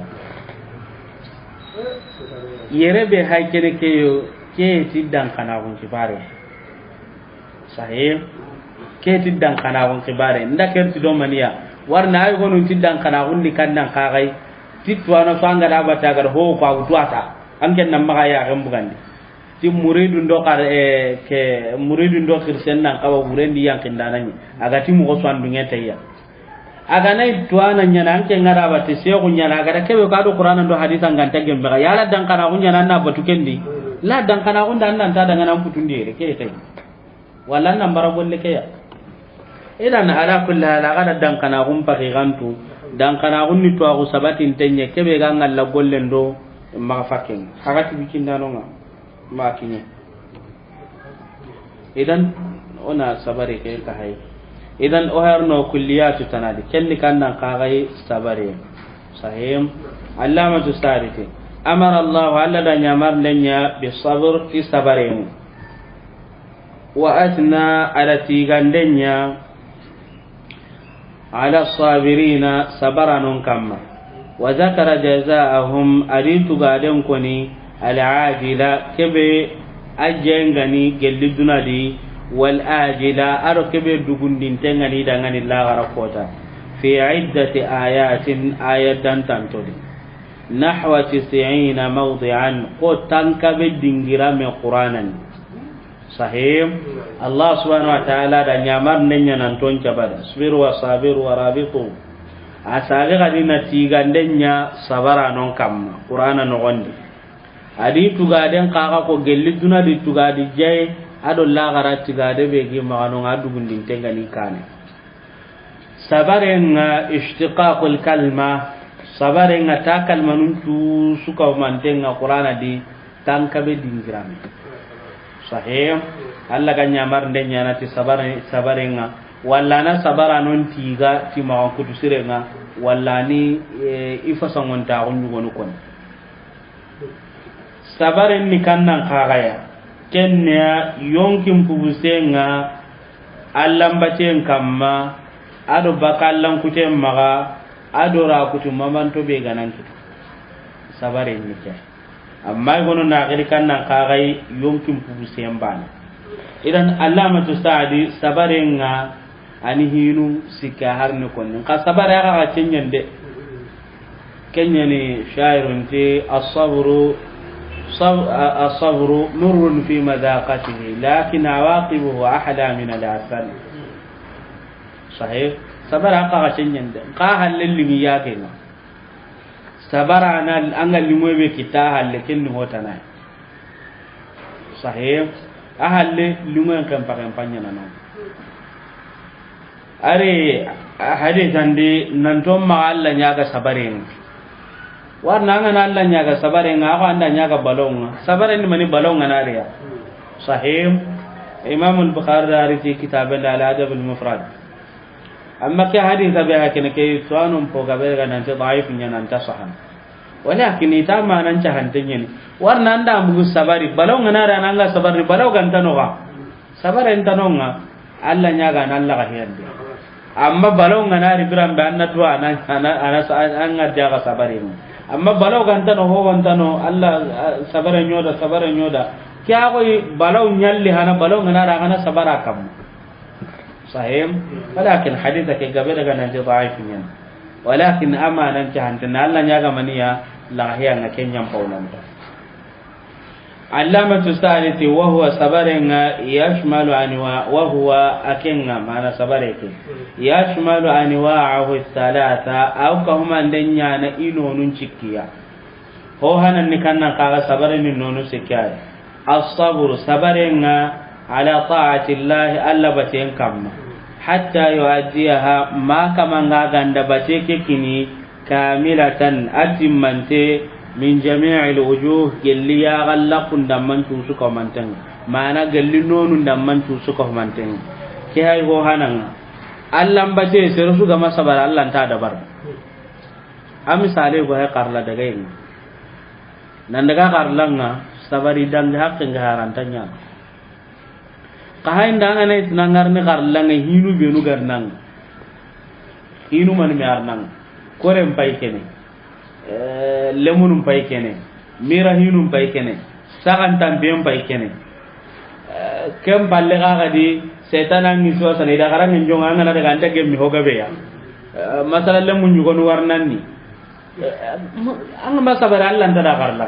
yerebe hay kene ke yo ke tiddan kana gon kibare sahih ke tiddan kana gon kibare nda ker ti do maniya warna ay gonu tiddan kana gon ni kannan ka gai titwana fanga da bata gar ho pa utwata an ken nan maka ya gam bugandi ti muridu ndo kar ke muridu ndo kirsen nan kawa burendi yang kendanani aga ti mo so andu ngeta ya aga nay tuana nyana an ken ngara bata se ko nyana aga kebe ka do qur'an ndo hadisan ganta gembe ya la dan kana ko nyana na batu kendi la dan kana ko dan nan ta daga nan putundi ke tay wala nan barabolle ke ya idan ala kulli ala gada dan kana ko pake gantu dan kana ko ni to ko sabatin tenye kebe ga ngalla gollen do ma fakin hagati bikinda no ma kinye idan ona sabare ke ka hay idan o harno kulliyatu tanadi kelli kannan ka gai sabare sahim allama tu sarite amara allah alla da nyamar lenya bi sabr fi sabare wa atna ala tigandenya ala sabirina sabaranun kamma wa zakara jazaa'ahum aritu gaden koni al-ajila kebe ajengani gelli dunadi wal ajila aro kebe dugundin tengani dangani lagara kota fi iddati ayatin ayatan tantodi nahwa 90 mawdi'an ko tankabe dingira me qur'anan sahih allah subhanahu wa ta'ala da nyamar nenya nan ton cabada sabiru wa sabiru wa rabitu asage gadina tigandenya sabara non kam qur'ana no gondi adi tugaden kaka ko gelli duna di tugadi jay ado lagara tigade be gi magano ngadu gundin tengani kane sabarenga ishtiqaqul kalma sabarenga ta kalmanun tu suka mantenga qur'ana di tankabe dingirame sahih alla ga nyamar ndenya na ti sabarenga walla na sabara non tiga ti ma ko tusirenga walla ni ifa sangonta gonju gonu kon sabaren ni kannan kagaya kenya yonkin pubusenga allambacen kamma ado bakallan kuten maga ado ra kutu mamanto be gananki sabaren ni ke amma gono na gari kannan kagai yonkin pubusen bana idan allamatu sa'di sabarenga ani hinu sikka harne kon ka sabare ga kenyande kenyani shairun ti as-sabru الصبر مر في مذاقته لكن عواقبه أحلى من العسل صحيح صبر حقا شنين قاها اللي مياكينا صبر أنا اللي موي بكتاها لكن هو تناي صحيح أهل اللي موي كم بقى مبانينا نوم أري حديث عندي ننتم مع الله نياغا صبرين warna ngana alla nyaga sabare nga ko anda nyaga balonga sabare ni mani balonga na riya sahih imam al-bukhari dari fi kitab al-adab al-mufrad amma ka hadith biha kana kay suanum po gabe ga nan ta dhaif nya nan ta sahan walakin ita ma nan ta hantanya ni warna anda mugu sabari balonga na ra nan ga sabari balonga ntano ga sabare ntano nga alla nyaga nan alla ga hiyande amma balonga na ri biram ba anna duwa nan ana an ngadja ga sabari amma balaw gantano ho gantano alla sabara nyoda kya koy balaw nyalli hana balaw ngana ra hana sabara kam sahim walakin haditha ke gabe daga nan dhaif nyen walakin amanan jahantana alla nyaga maniya la hiya na kenyam paunan allamatu saliti wa huwa sabarenga yashmalu anwa wa huwa akenga mana sabareke yashmalu anwa'ahu thalatha aw kahuma ndenya na inonun cikkiya ho hanan ni kannan kaga sabare ni nonu sikya as-sabr sabarenga ala ta'ati allah alla baten kamma hatta yu'addiha ma kama ngaganda bateke kini kamilatan atimmante min jami'il wujuh gelli ya gallaqun damman tu suka mantan mana gelli nonu damman tu suka mantan ke hay go hanan Allah bace sai su ga masabar Allah ta dabar am misale go hay karla daga yin nan daga karlanga sabari dan hakke garantanya ka hainda ngane tinangar ne karlanga hinu benu garnang hinu man mi arnang korem pay kene lemunum pay kene mira hinum pay kene sakan tambem pay kene kem balle ga di setan an ni so sanai da garan njon an na daga anta gem mi hoga be ya masala lemun nyugo no warnan ni an ma sabara Allah nda da garla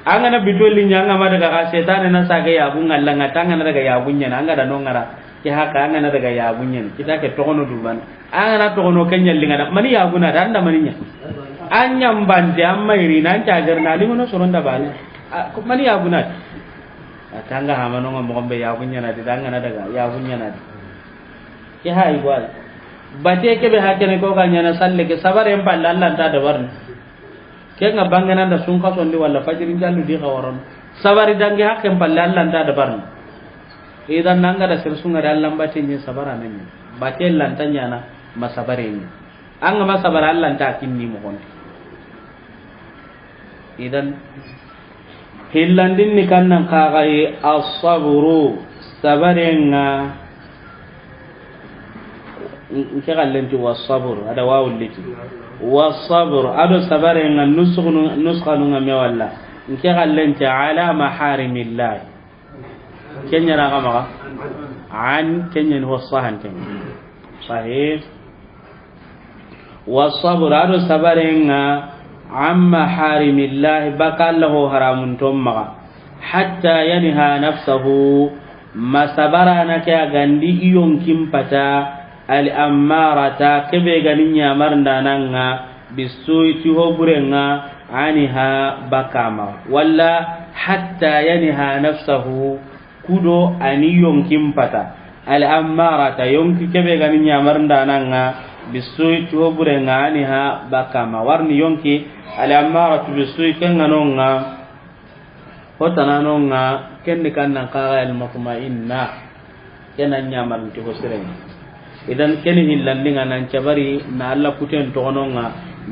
an na bidoli nyanga ma daga ka setan na saga ya bun Allah ngata an na daga ya bunya na an ga da non ngara ki haka an na daga ya bunya kita ke tokono duban an na tokono kenya linga da mani ya guna da anda maninya an nyambande amma iri nan ta garna limono soronda bani mani ya guna atanga hamano ngombe ya bunya na didanga na daga ya bunya na ke hay gwal bate ke be hakene ko ganya na salle ke sabare en balla Allah ta da warni ke nga bangana da sun kaso ndi walla fajirin jallu di kawaron sabari dangi hakke balla Allah ta da warni idan nanga da sirsunga da Allah bate ni sabara nan bate lantanya na masabare ni an ga masabara Allah ta kinni mo kon idan hillandin ni kannan kagai as-sabru sabarenga nke kallen ti was-sabr ada wawul liti was-sabr ado sabarenga nuskhanu ngame walla nke kallen ti ala maharimillah kenya na kama an kenya ni wasahan kenya sahih was-sabr ado sabarenga amma harimillah bakallahu haramun tomma hatta yanha nafsuhu masabarana ka gandi iyon kimpata al ammarata kebe ganinya marndananga bisuiti hoburenga aniha bakama walla hatta yanha nafsuhu kudo aniyon kimpata al ammarata yonki kebe ganinya marndananga bisuiti hoburenga aniha bakama warni yonki al-ammaratu bisu'i kanganonga hotananonga kenni kannan qaga al-mutma'inna kenan nyamar ti hosire idan kenni hillandinga nan cabari na Allah kuten tokononga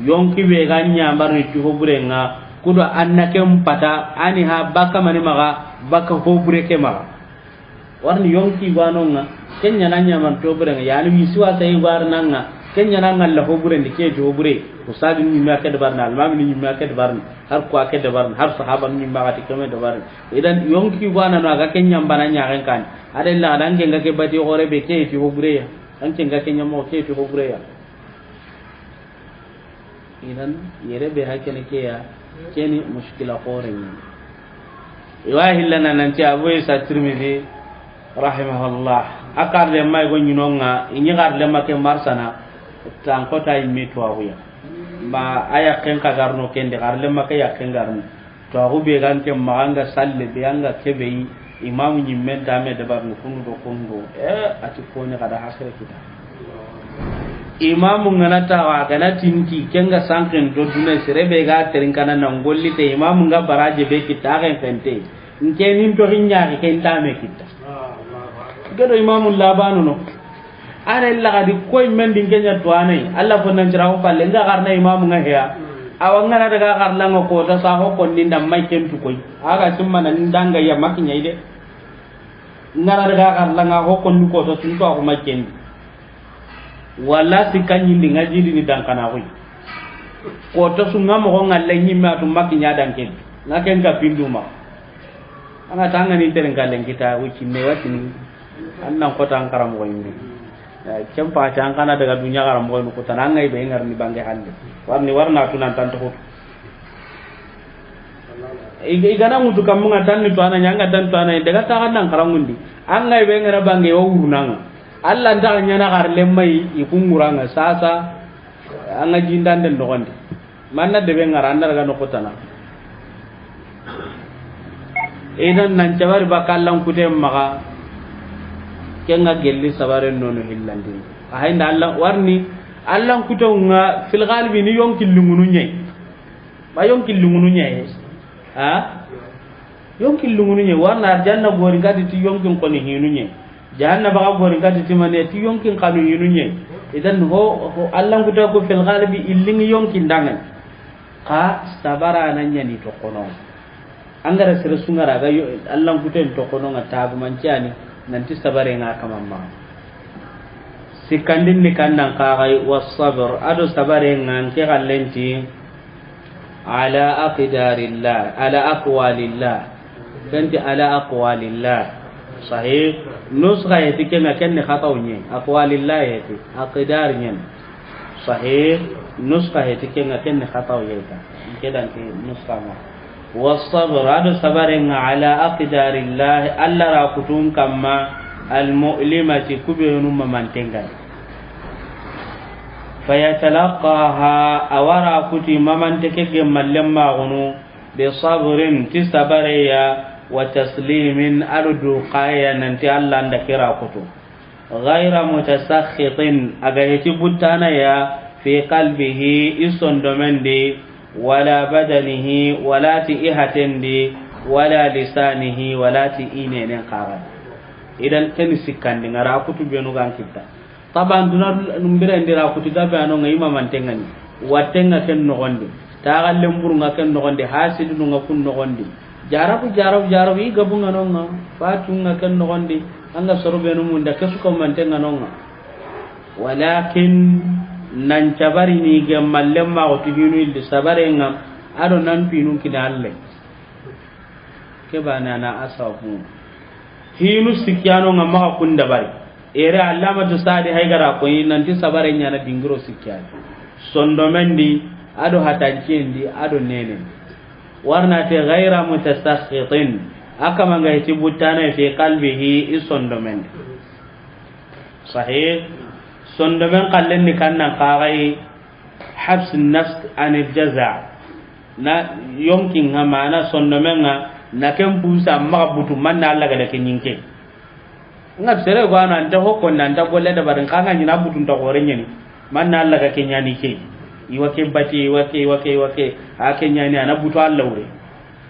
yonki be ga nyamar ti hoburenga kudo annake mpata ani ha baka mani maga baka hobure ke maga warni yonki gwanonga kenya nan nyamar to hoburenga yani wisiwa sai gwarnanga kenya nan Allah hobure ndike to hobure usadi ni ma ke dabarna almami ni ma ke dabarna har ko ke dabarna har sahaba ni ma ati kame dabarna idan yonki gwana no aga kenya mbana nyaaren kan ada la dan ke ngake bati hore be ke ti hobure ya an ke ngake nyamo ke ti hobure ya idan yere be hakene ke ya keni mushkila hore ni iwahi lana nan ti abu isa tirmidhi rahimahullah akar le may go nyinonga inyi gar le make marsana tan ko tay mi to awuya ma aya ken ka garno ken de garle ma kay ken garno to agu be gan ke maanga salle be anga kebe imam nyi men dame de bar no kundo ati ko ne kada hasre kita imam ngana ta wa kana tinki kenga sanken do dune sere be ga terin kana nan golli te imam nga baraje be kita ga fente nke nin to hinya ke ken dame kita gado imam labanu no are la di koy men din kenya to anai Allah ko nan jira ko palle nga garna imam nga heya awanga na daga garla nga ko ta sa ho kon din dam mai ken tu koy aga simma nan danga ya makinya ide ngara daga garla nga ho kon ko to tun to ko maken wala sikanyi ndi ngaji ni dan kana koy ko to su ngam ko ngalle nyima to makinya dan ken ngaken ka pinduma anga tanga ni teren kalen kita wuci me watini annan ko tan karam ko indi kem pa tan kana daga dunya garam ko ko tan ngai be ngar ni bange hande warni warna tunan tan to igana mutu kam nga tan ni to ana nyanga tan to ana daga ta kan karam ngundi an ngai be ngara bange o urunanga alla nda nyana gar lemmai ikunguranga sasa anga jindan den do gonde manna de be ngara andar ga no ko tan idan nan jawari bakallan kutem maga kenga gelli sabaren nono hillandi ahinda Allah warni Allah kutonga fil galibi ni yonki lungunu nyai ba yonki lungunu nyai ha yonki lungunu nyai warna janna gori gadi ti yonki ko ni hinu nyai janna ba gori gadi ti mane ti yonki kanu hinu nyai idan ho Allah kutonga ko fil galibi illingi yonki ndangan ka sabara nanya ni to kono angara sere sungara ga Allah kuten to kono ngata bu mancani nanti sabare nga kamamma sikandin ni kannan qagai was-sabr ado sabare ngan ke gallenti ala aqdarillah ala aqwalillah kanti ala aqwalillah sahih nusra yati kenna kenne khatawni aqwalillah yati aqdarnya sahih nusra yati kenna kenne khatawiyata kedan ki nusra ma was-sabr ado sabare nga ala aqdarillah alla ra kutun kamma المؤلمة كبير ممانتنغا فيتلقاها أورا كتي ممانتك ملما غنو بصبر تسبريا وتسليم أرجو قايا ننتي الله ندكرا كتو غير متسخط أغايتي بطانيا في قلبه إسن دومندي ولا بدنه ولا تئهتندي ولا لسانه ولا تئينين قارد idan ken sikandi ngara kutu benu gan kita taban dunar numbira ndira kutu gabe ano ngai mamantengani watenga ken no gondi ta galle mburu nga ken no gondi hasidu nga kun no gondi jarabu i gabunga no nga fatu nga ken no gondi anga soro benu munda kesu ko mantenga no nga walakin nan cabari ni gemalle ma ko tihinu ilde sabare nga ado nan pinu kidalle ke bana na asafu hinu sikyano nga maka kunda bari ere allama to sadi haygara ko nanti sabare nyana dingiro sikyano sondomendi ado hatanciendi ado nene warna te ghaira mutasakhitin akama nga hitibutana fi qalbihi isondomendi sahih sondomen qallenni kanna qagai habs an-nafs an al-jaza' na yonkin ha mana sondomen nga na ken busa maka butu manna Allah ga da ken yinke ngab sere go ana anta hokko nan ta golle da barin kanga ni na butun ta gorenye ni manna Allah ga ken yani ke iwake bati iwake a ken yani ana butu Allah wure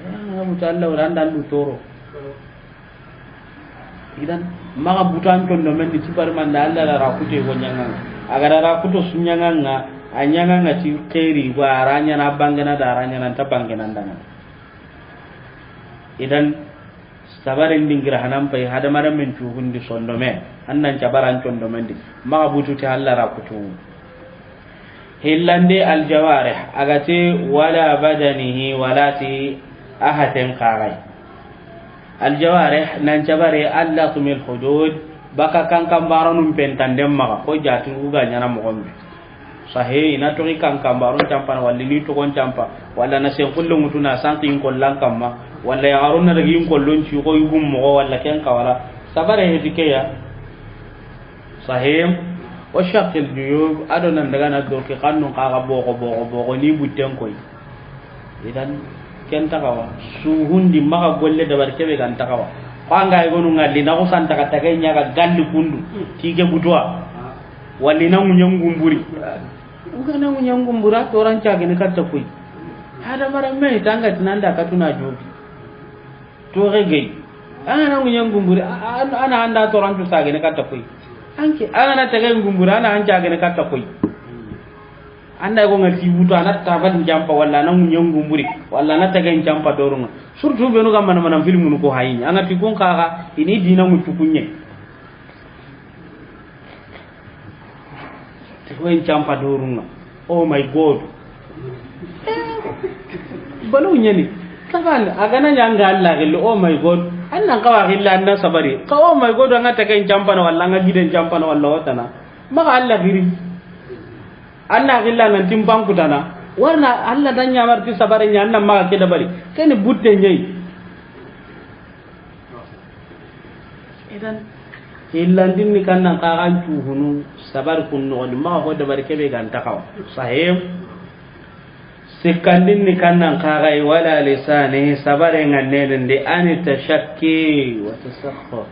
ana butu Allah wure andan du toro idan maka butu an ton do men di tibar manna Allah la rakute go nyanga agara rakuto sunyanga nga anyanga ngati khairi go aranya na bangana da aranya nan ta bangana ndana idan sabarin dingira hanan pai hada maran men tuhundi sondome annan cabaran condomendi maka bututi Allah ra kutu hillande aljawarih agate wala badanihi walati ahaten qarai aljawarih nan cabare Allah tumil hudud baka kan baranum pentandem maka ko jatu uga nyana mo gombe sahih ina to kan barun campan walli ni to kon campa wala na sen kullu mutuna santi ko lankamma walla ya aruna daga yin kollon ci ko yugum mo walla ken kawara sabare hedike ya sahim wa shaqil juyub adona daga na do ke kannu kaga bogo ni butten koy idan ken takawa su hundi maka golle da barke be gan takawa panga e gonu ngalli na ko santa ka tagay nyaga galli kundu tige butwa walli na munyangumburi ugana munyangumbura to ran caage ne katta koy hada marame tanga tinanda katuna jobi to rege ana munyan gumburi ana anda to rantu sage ne katta koy anke ana tage gumburi ana anja ge ne katta koy anda go ngati buto ana tabal jampa walla na munyan gumburi walla na tage jampa dorunga surtout benu ga man film nu ko hayni ana ti gon kaga ini dina mu tukunye te ko en jampa dorunga oh my god balu nyeni taban agana nyanga Allah gillo oh my god annan kawa gilla anna sabari ka oh my god anga take jampana walla anga giden jampana walla watana maka Allah giri anna gilla nan timbang kutana warna Allah dan nyamar ti sabari nya annan maka ke dabari kene budde nyai idan hillandin ni kannan ka kan tuhunu sabar kunno ma ho dabari ke be ganta kawa sahih sikandin ni kannan kagai wala lisani sabare nganne de ani tashakki wa tasakhut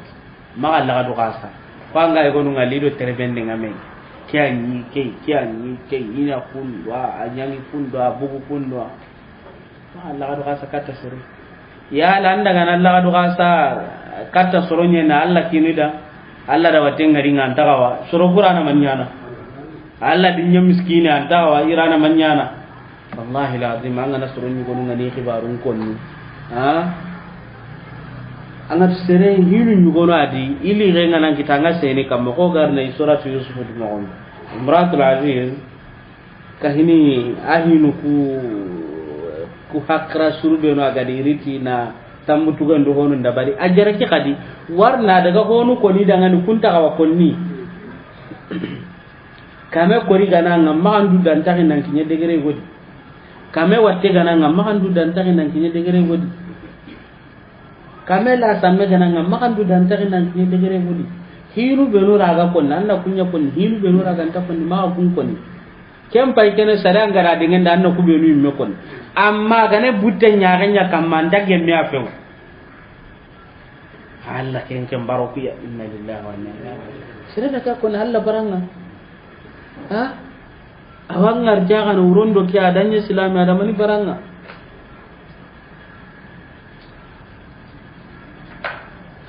ma Allah do kasa kwanga e gonu ngali do terebende ngame kianyi ke ina kundwa anyangi kundwa bugu kundwa ma Allah do kasa kata suru ya landa kan Allah do kasa kata suronye na Allah kinida Allah da waten ngari ngantakawa suru qur'ana manyana Allah dinya miskini antawa irana manyana wallahi lazim anga nasrun ni gonu ngani khibarun konni ha anga sere hilu ni gonu adi ili renga nan kitanga sene kam ko garna suratu yusuf du mo imratul aziz kahini ahinu ku hakra surbe no aga diriti na tambutu gando hono ndabari ajara ki kadi warna daga honu koni daga ni kunta kawa konni kame kori gana ngamma andu dan takin nan kinye degere godi kame watte gana ngamma andu dan takin nan kinye degere godi kame la samme gana ngamma andu dan takin nan kinye degere godi hiru benu raga kon nan na kunya kon hiru benu raga ta kon ma kun kon kem pai kene sare angara dengan dan na ku benu imme kon amma gane butte nyaaganya kamanda gemme afew alla ken ken barokiya inna lillahi wa inna ilaihi raji'un sire daga kon alla baranga ha awangar jagan urondo ki adanya islami ada mani baranga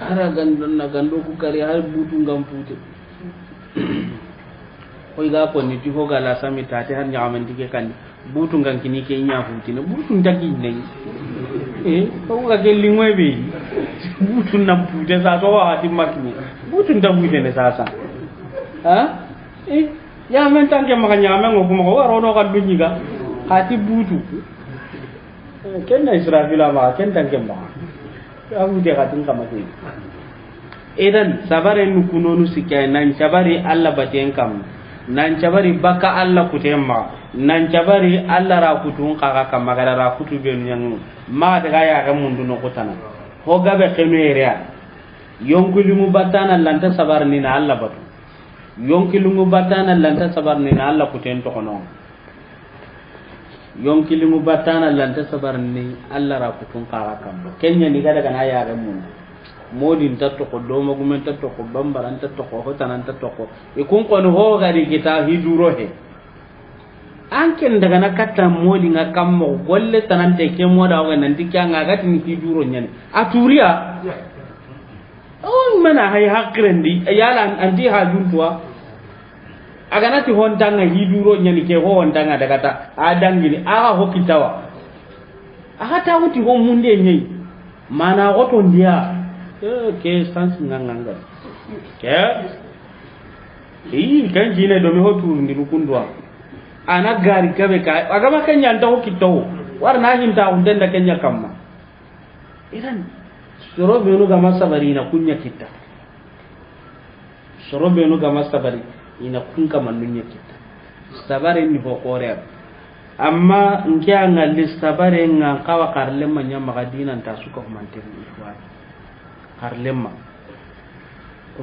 ara gandon na gando ku kari har butu ngam pute oy ga ko ni ti ho gala sami tate har nyaman dige kan butu ngam kini ke nya futi ne butu ndaki ne ko ga ke lingwe be butu na pute sa so wa ti makni butu ndabute ne sasa ha ya men tanke maka nyame ngoku mako waro no kan dunyiga hati butu kenna israfila ma ken tanke ma abu de gatin kamati edan sabare nu kunonu sikay nan sabari alla baten kam nan sabari baka alla kutemma nan sabari alla ra kutun kaka kam magara ra kutu be nyang ma daga ya ga mundu no kutana ho gabe kemere yonkulimu batana lanta sabar ni na alla batu yonkilungu batana lanta sabar ni na alla kuten to kono yonkilungu batana lanta sabar ni alla ra kutun kara kambo kenya ni gada kana ya ga mun modin tatto ko do magumen tatto ko bambaran tatto ko hotanan tatto ko e kun kono ho gari kita hiduro he anken daga na katta modi nga kammo golle tanante ke moda wa nan dikanga gati ni hiduro nyane aturiya on mana hay hakrendi yala andi ha juntuwa aganati hontanga hiduro nyani ke ho hontanga daga ta adangini aga hokitawa aga tawuti ho munde nyei mana goto ndia ke sans nganganga ke kan jine do mi hotu ndi rukundwa ana gari kabe ka agama kenya nda hokitawo warna hinta undenda kenya kamma idan soro benu ga masabari na kunya kita soro benu ga masabari ina kun kama nunya kita sabare ni ho kore amma nkia ngali sabare nga kawa karlema nya magadina ta suka humante ifwa karlema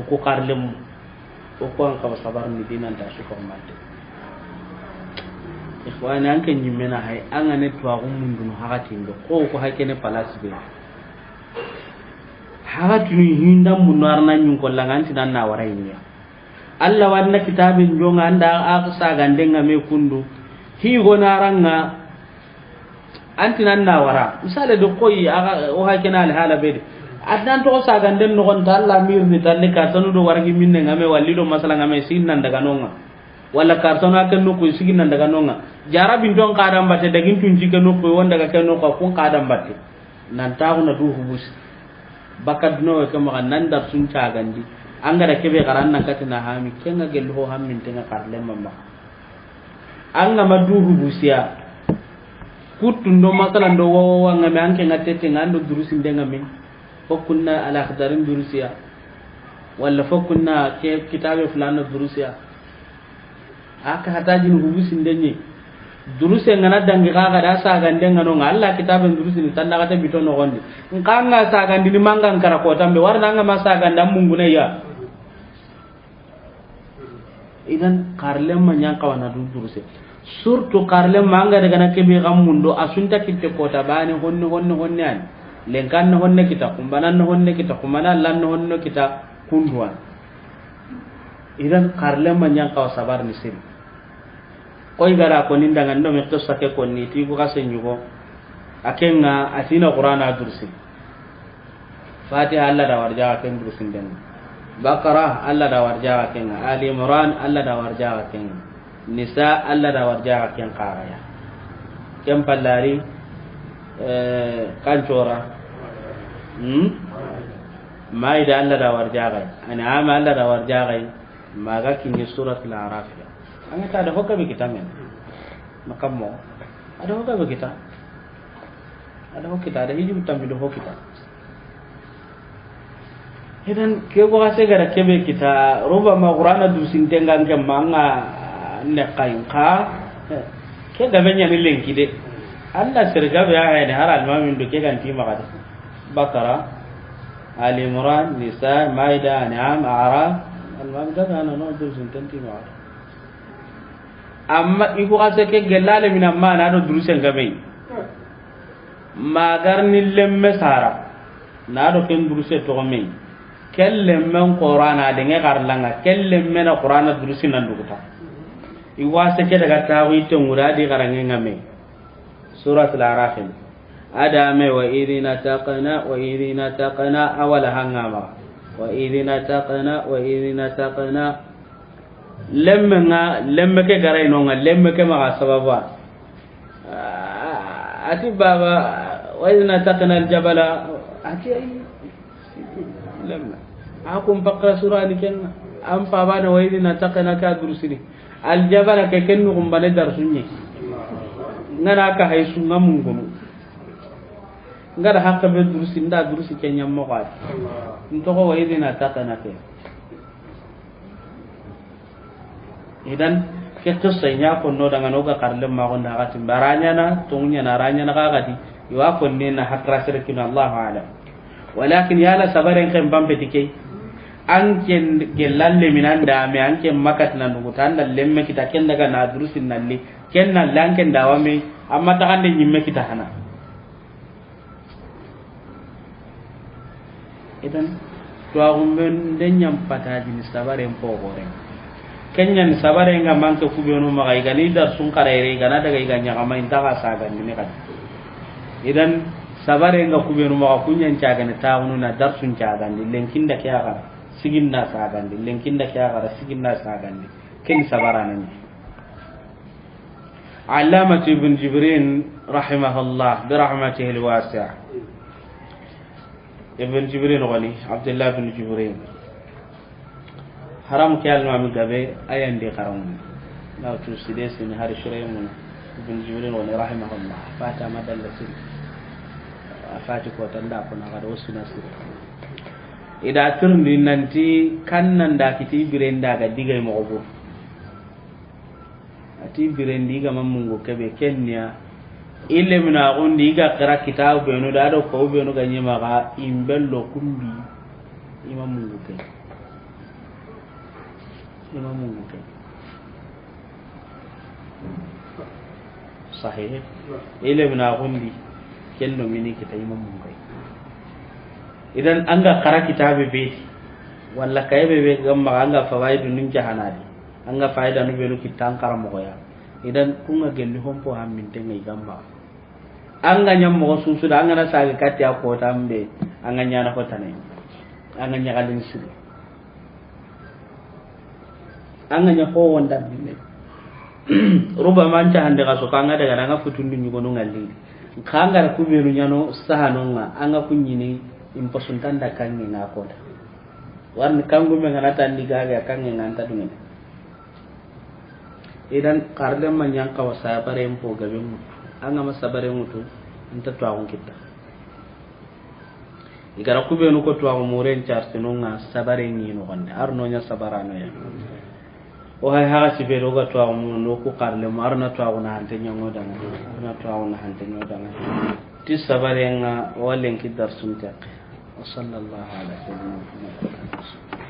ko karlem ko an kawa sabar ni dinan ta suka humante ikhwani anke nyimena hay angane tuwa gumundun hakati ndo ko hakene palasi be hagatuni hinda munarna nyun ko langanti dan na waraynya alla wadna kitabin jonga anda aksa gandenga me kundu hi gonaranga anti nan na wara misale do koyi aga o hakena al hala be addan to sa ganden no gon talla mir ni talle ka tanu do wargi minne ngame walli do masala ngame sinnan daga nonga wala kartono aken no ko siginan daga nonga jarabin don kadam batte dagin tunji ke no ko wonda ga ken no ko kun kadam batte nan tawu na du hubus bakad no ke ma nan dar sun ta gandi an ga da kebe garan nan katina hami kenga gel ho hammin tinga karle mamma an ga maduhu busiya kutun do masalan do wo ngame an ke ngatete ngando durusin denga min fokunna ala khadarin durusiya wala fokunna ke kitabe fulana durusiya aka hatajin hubusin denye duruse ngana dangi kaga da sa gande ngano ngalla kitaben durusi ni tanda kata bitono gondi nganga sa gandi ni manga ngara ko tambe warna nga masa ganda mungune ya idan karlem manya kawana duruse surtout karlem manga daga na kebe gamundo asunta kitte ko tabane honne an lenkan no honne kita kumbanan no honne kita kumana lan no honne kita kundwa idan karlem manya kawa sabar ni sim koy gara ko ninda ngando me to sake ko ni ti ko kase nyugo akenga atina qur'ana dursi fatiha alla da warja aken dursin den baqara alla da warja aken ali imran alla da warja aken nisa alla da warja aken qaraya kem pallari kancora maida Allah da warjagai an'ama Allah da warjagai maga kinni suratul araf anga ta da hokka be kitamen makammo ada hokka be kita ada hokka ada hiji mutam do hokka idan ke go ase gara kebe kita roba ma qur'ana du sintengan ke manga ne kainka ke da benya ni lenki de Allah sirga be ya ne har almamin do ke ganti magada bakara ali imran nisa maida an'am a'raf almam da ana no du sintanti magada amma ibu ase ke gelale min amma na do durusen gabe magar ni lemme sara na do ken duruse to me kellem men qur'ana de ngarlanga kellem men qur'ana durusin nan duguta iwase ke daga tawi to muradi garange ngame surat al-araf ada me wa idina taqana awala hangama wa idina taqana lemme ke garay no ngal lemme ke ma sababa ati baba wa idina taqana al-jabala ati lemma akum bakra surani ken am pa bana waydi na takana ka durusini al jabala ke ken no gumbane dar sunni ngana ka hay sunna mungunu ngara hakka be durusi nda durusi kenya mo qad nto ko waydi na takana ke idan ke to saynya ko no daga no ga karle ma ko nda gati baranya na tunya na ranya na ga gati iwa ko ne na hakra sirkin Allahu a'lam walakin yala sabaren kan bambe dike an ken gelalle minan da me an ken makat nan ngutan da lemme kita ken daga na durusin nalle ken nan lanken dawa me amma ta hande nyimme kita hana idan to agumben denyam pataji ni sabaren po gore kenyan sabaren ga manke kubenu magai gani dar sun karere gana daga iganya kama intaka saga ni kad idan sabare nga kubenu ma kunyan caga ne taunu na darsun caga ni lenkinda kya ga siginna saga ni lenkinda kya ga siginna saga ni ken sabarana ni علامة ابن جبرين رحمه الله برحمته الواسعة ابن جبرين غني عبد الله بن جبرين حرام كلمة من قبل أين دي قرون لا تسديس من هذا الشريم ابن جبرين غني رحمه الله فاتح مدل سن فاتح وتندى كنا قد وصلنا سن إذا ترني ننتي كان نندا كتي برين دا قديغي مغبور ati birendi ga mamungo kebe kenya ile mina gondi ga qira kitab beno da do ko beno ga nyema ga imbello kumbi imamungo ke sahih ile mina gondi kendo mini kita imamungo idan anga qira kitab be walla kaybe be gamma anga fawaidu nin jahanadi anga faida no belu kitan karamo ya idan kunga gelli hompo hammin tengai gamba anga nyam mo susu da anga na sage katti ko tambe anga nyana ko tanai anga nyagalin sire anga nya ko wonda binne ruba manca hande ga so kanga daga nga futundu nyugo no ngalli kanga ku beru nyano sahanonga anga kunyini imposuntan da kanni na ko da warni kangu me ngana tan diga ga kanni nganta dunga idan karle man yang kawasa bare mpo gabe mu anga masabare mutu inta to awon kita igara kube no ko to awon muren charte no nga sabare ni no gonde arno nya sabarano ya o hay ha ci be roga to awon no ko karle marna to awon hante nyango danga na to awon hante nyango danga ti sabare nga walen ki darsun ta wa sallallahu alaihi wa sallam